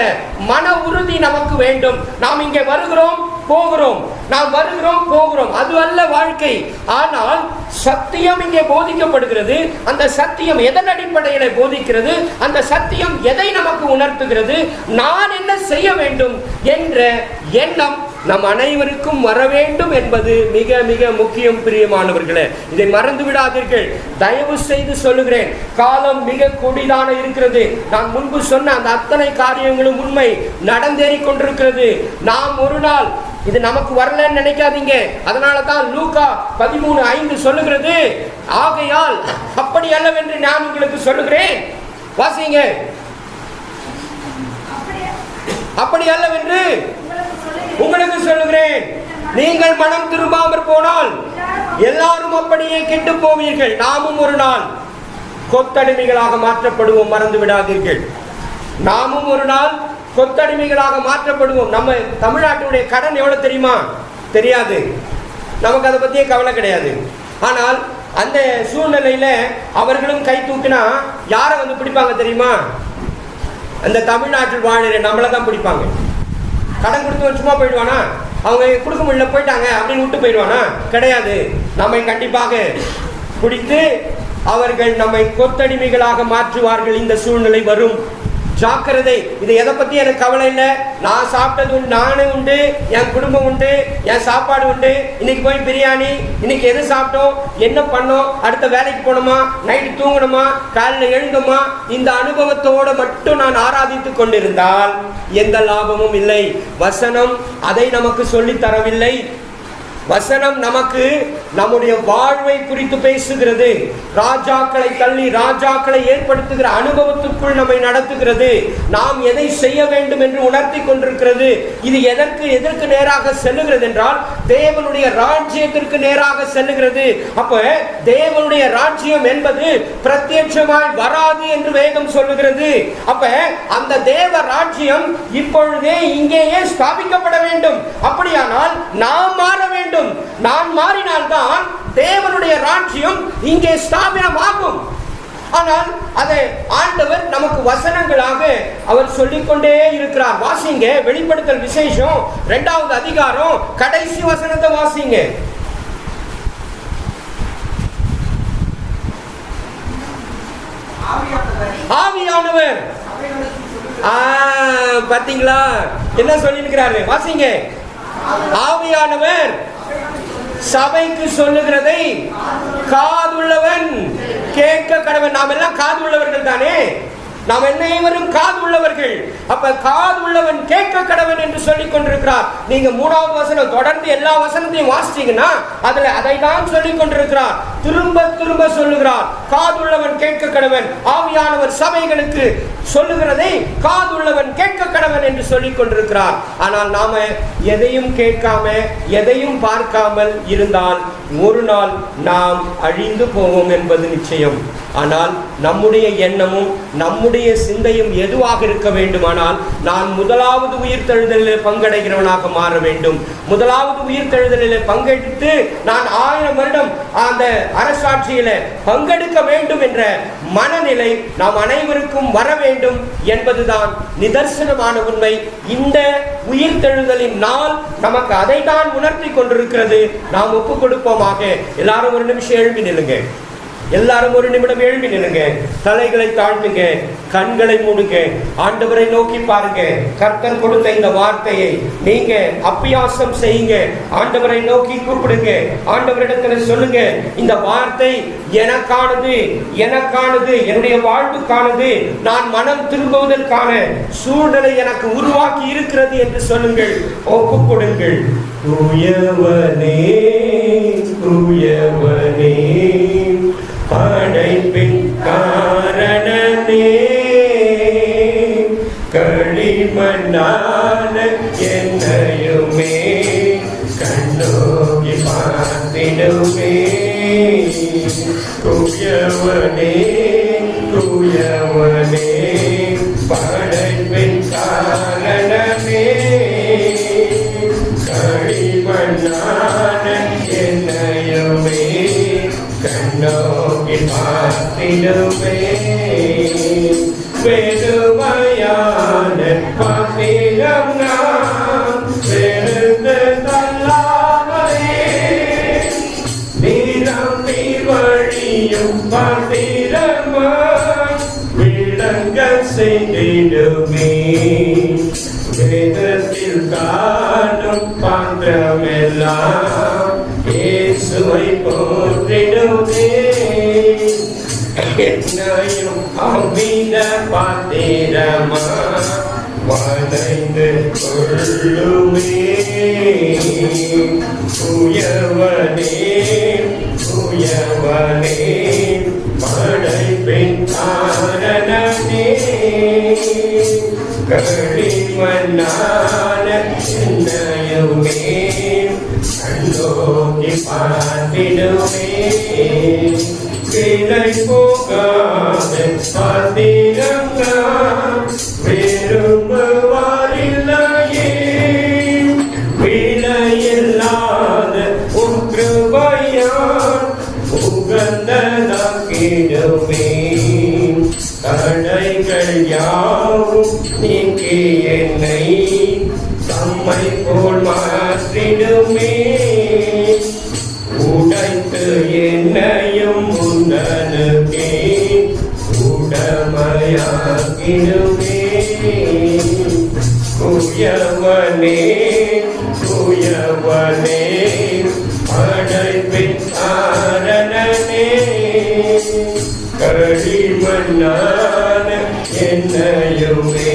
S1: மன உறுதி நமக்கு வேண்டும். நாம் இங்கே வருகிறோம், போகிறோம், நாம் வருகிறோம், போகிறோம், அது அல்ல வாழ்க்கை. ஆனால் சத்தியம் இங்கே போதிக்கப்படுகிறது. அந்த சத்தியம் எதன் அடிப்படையில் போதிக்கிறது? அந்த சத்தியம் எதை நமக்கு உணர்த்துகிறது? நான் என்ன செய்ய வேண்டும் என்ற எண்ணம் நம் அனைவருக்கும் வர வேண்டும் என்பது மிக மிக முக்கியம். பிரியமானவர்களே, இதை மறந்து விடாதீர்கள். தயவு செய்து சொல்லுகிறேன், காலம் மிக கொடிதான இருக்கிறது. நான் முன்பு சொன்ன அந்த அத்தனை காரியங்களும் உண்மை, நடந்தேறி கொண்டிருக்கிறது. நாம் ஒரு நாள் இது நமக்கு வரலன்னு நினைக்காதீங்க. அதனால தான் லூக்கா 13:5 சொல்லுகிறது, ஆகையால் அப்படி அல்லவென்று நான் உங்களுக்கு சொல்லுகிறேன். வாசிங்க. அப்படி அல்லவென்று உங்களுக்கு சொல்லுகிறேன், நீங்கள் மனம் திரும்பாமற் போனால் எல்லாரும் அப்படியே கெட்டு போவீர்கள். நாமும் ஒரு நாள் கொத்தடிமைகளாக மாற்றப்படுவோம், மறந்து விடாதீர்கள். நாமும் ஒரு நாள் கொத்தடிமைகளாக மாற்றப்படுவோம். நம்ம தமிழ்நாட்டுடைய கடன் எவ்வளவு தெரியுமா? தெரியாது, நமக்கு அதை பத்தியே கவலை கிடையாது. ஆனால் அந்த சூழ்நிலையில அவர்களும் கை தூக்கினா யாரை வந்து பிடிப்பாங்க தெரியுமா? அந்த தமிழ்நாட்டில் வாழ்கிற நம்மளை தான் பிடிப்பாங்க. கடன் கொடுத்து சும்மா போயிடுவானா? அவங்க கொடுக்க முடியல போயிட்டாங்க அப்படின்னு விட்டு போயிடுவானா? கிடையாது. நம்மை கண்டிப்பாக பிடித்து அவர்கள் நம்மை கொத்தடிமைகளாக மாற்றுவார்கள். இந்த சூழ்நிலை வரும், ஜாக்கிரதை. இது எதை பத்தி எனக்கு கவலை இல்லை. நான் சாப்பிட்டது உண்டு, நானே உண்டு, என் குடும்பம் உண்டு, என் சாப்பாடு உண்டு. இன்னைக்கு போய் பிரியாணி, இன்னைக்கு எது சாப்பிட்டோம், என்ன பண்ணோம், அடுத்த வேலைக்கு போனோமா, நைட்டு தூங்கணுமா, காலையில் எழுந்தோமா, இந்த அனுபவத்தோடு மட்டும் நான் ஆராதித்து கொண்டிருந்தால் எந்த லாபமும் இல்லை. வசனம் அதை நமக்கு சொல்லித் தரவில்லை. வசனம் நமக்கு நம்முடைய வாழ்வை குறித்து பேசுகிறது. ராஜாக்களை தள்ளி ராஜாக்களை ஏற்படுத்துகிற அனுபவத்திற்குள் நம்மை நடத்துகிறது. நாம் எதை செய்ய வேண்டும் என்று உணர்த்தி கொண்டிருக்கிறது. இது எதற்கு நேராக செல்லுகிறது என்றால் தேவனுடைய ராஜ்யத்திற்கு நேராக செல்லுகிறது. அப்ப தேவனுடைய ராஜ்யம் என்பது பிரத்யட்சமாய் வராது என்று வேதம் சொல்லுகிறது. அப்ப அந்த தேவ ராஜ்யம் இப்பொழுதே இங்கேயே ஸ்தாபிக்கப்பட வேண்டும். அப்படியானால் நாம் மாற வேண்டும். நான் மாறினால்தான் தேவனுடைய ராஜ்யம் இங்கே ஸ்தாபிதமாகும். ஆனால் அதை ஆண்டவர் நமக்கு வசனங்களாக அவர் சொல்லிக்கொண்டே இருக்கிறார். வாசிங்க, வெளிப்படுத்தல் விசேஷம் 2வது அதிகாரம் கடைசி வசனத்தை வாசிங்க. ஆவியானவர் பாத்தீங்களா என்ன சொல்லியிருக்கிறாரு? வாசிங்க. ஆவியானவர் சபைக்கு சொல்லுகிறதை காதுள்ளவன் கேட்க கடவன். நாம் எல்லாம் காது உள்ளவர்கள் தானே? நாம் அனைவரும் காது உள்ளவர்கள். அப்ப காது உள்ளவன் கேட்க கடவன் என்று சொல்லிக் கொண்டிருக்கிறார். நீங்க 3வது வசனம் தொடர்ந்து எல்லா வசனத்தையும் வாசிச்சீங்கன்னா அதுல அதை தான் சொல்லிக் கொண்டிருக்கிறார். திரும்ப திரும்ப சொல்லுகிறார், காது உள்ளவன் கேட்க கடவன். ஆவியானவர் சபைகளுக்கு சொல்லுகிறதை காது உள்ளவன் கேட்க கடவன் என்று சொல்லிக் கொண்டிருக்கிறார். ஆனால் நாம எதையும் கேட்காம எதையும் பார்க்காமல் இருந்தால் ஒரு நாள் நாம் அழிந்து போவோம் என்பது நிச்சயம். ஆனால் நம்முடைய எண்ணமும் நம்முடைய சிந்தையும் எதுவாக இருக்க வேண்டுமானால், நான் முதலாவது உயிர்த்தெழுதலில் பங்கடைகிறவனாக மாற வேண்டும். முதலாவது உயிர்த்தெழுதலில் பங்கெடுத்து நான் 1000 வருடம் அந்த அரசாட்சியில பங்கெடுக்க வேண்டும் என்ற மனநிலை நாம் அனைவருக்கும் வர வேண்டும் என்பதுதான் நிதர்சனமான உண்மை. இந்த உயிர்த்தெழுதலின் நாள் நமக்கு அதை தான் உணர்த்தி கொண்டிருக்கிறது. நாம் ஒப்புக் கொடுப்போமாக. எல்லாரும் ஒரு நிமிஷம் எழுப்பி நில்லுங்க. எல்லாரும் ஒரு நிமிடம் எழுப்பி நில்லுங்க. தலைகளை தாழ்த்துங்க, கண்களை மூடுங்க, ஆண்டவரை நோக்கி பாருங்க. கர்த்தர் கொடுத்த இந்த வார்த்தையை நீங்க அபியாசம் செய்யுங்க. ஆண்டவரை நோக்கி கூப்பிடுங்க. ஆண்டவரிடத்துல சொல்லுங்க, இந்த வார்த்தை எனக்கானது, எனக்கானது, என்னுடைய வாழ்வுக்கானது. நான் மனம் திரும்புவதற்கான சூழ்நிலை எனக்கு உருவாக்கி இருக்கிறது என்று சொல்லுங்கள். ஒப்பு கொடுங்கள். தூயவனே, தூயவனே, படைப்பின் காரணனே, களிமண்ணான என்னையுமே கண்ணோக்கி பார்த்திடுமே. தூயவனே, தூயவனே, படைப்பின் காரணனே, களிமண்ணான என்னையுமே கண்ணோக்கி பார்த்திடுமே. வெறுமையான பாத்திரம் நான் வெறுந்து தள்ளாமலே, நிரம்பி வழியும் பாத்திரமாய் விளங்க செய்திடுமே. வேதத்தில் காணும் பாத்திரமெல்லாம் இயேசுவை போற்றிடுமே. என்னையும் அவ்வித பாத்திரமா வளைந்து கொள்ளுமே. தூயவனே, தூயவனே, படைப்பின் காரணனே, களிமண்ணான என்னையுமே கண்ணோக்கி பார்த்திடுமே. விலை போகாத பாத்திரம் நான் விரும்புவாரில்லையே. விலையில்லாத உன் கிருபையால் உகந்ததாக்கிடுமே. தடைகள் யாவும் நீக்கி என்னை தம்மை போல் மாற்றிடுமே. உடைத்து என்னையும் முன்னனுக்கே உடமையாக்கிடுமே. தூயவனே, தூயவனே, படைப்பின் காரணனே, களிமண்ணான என்னையுமே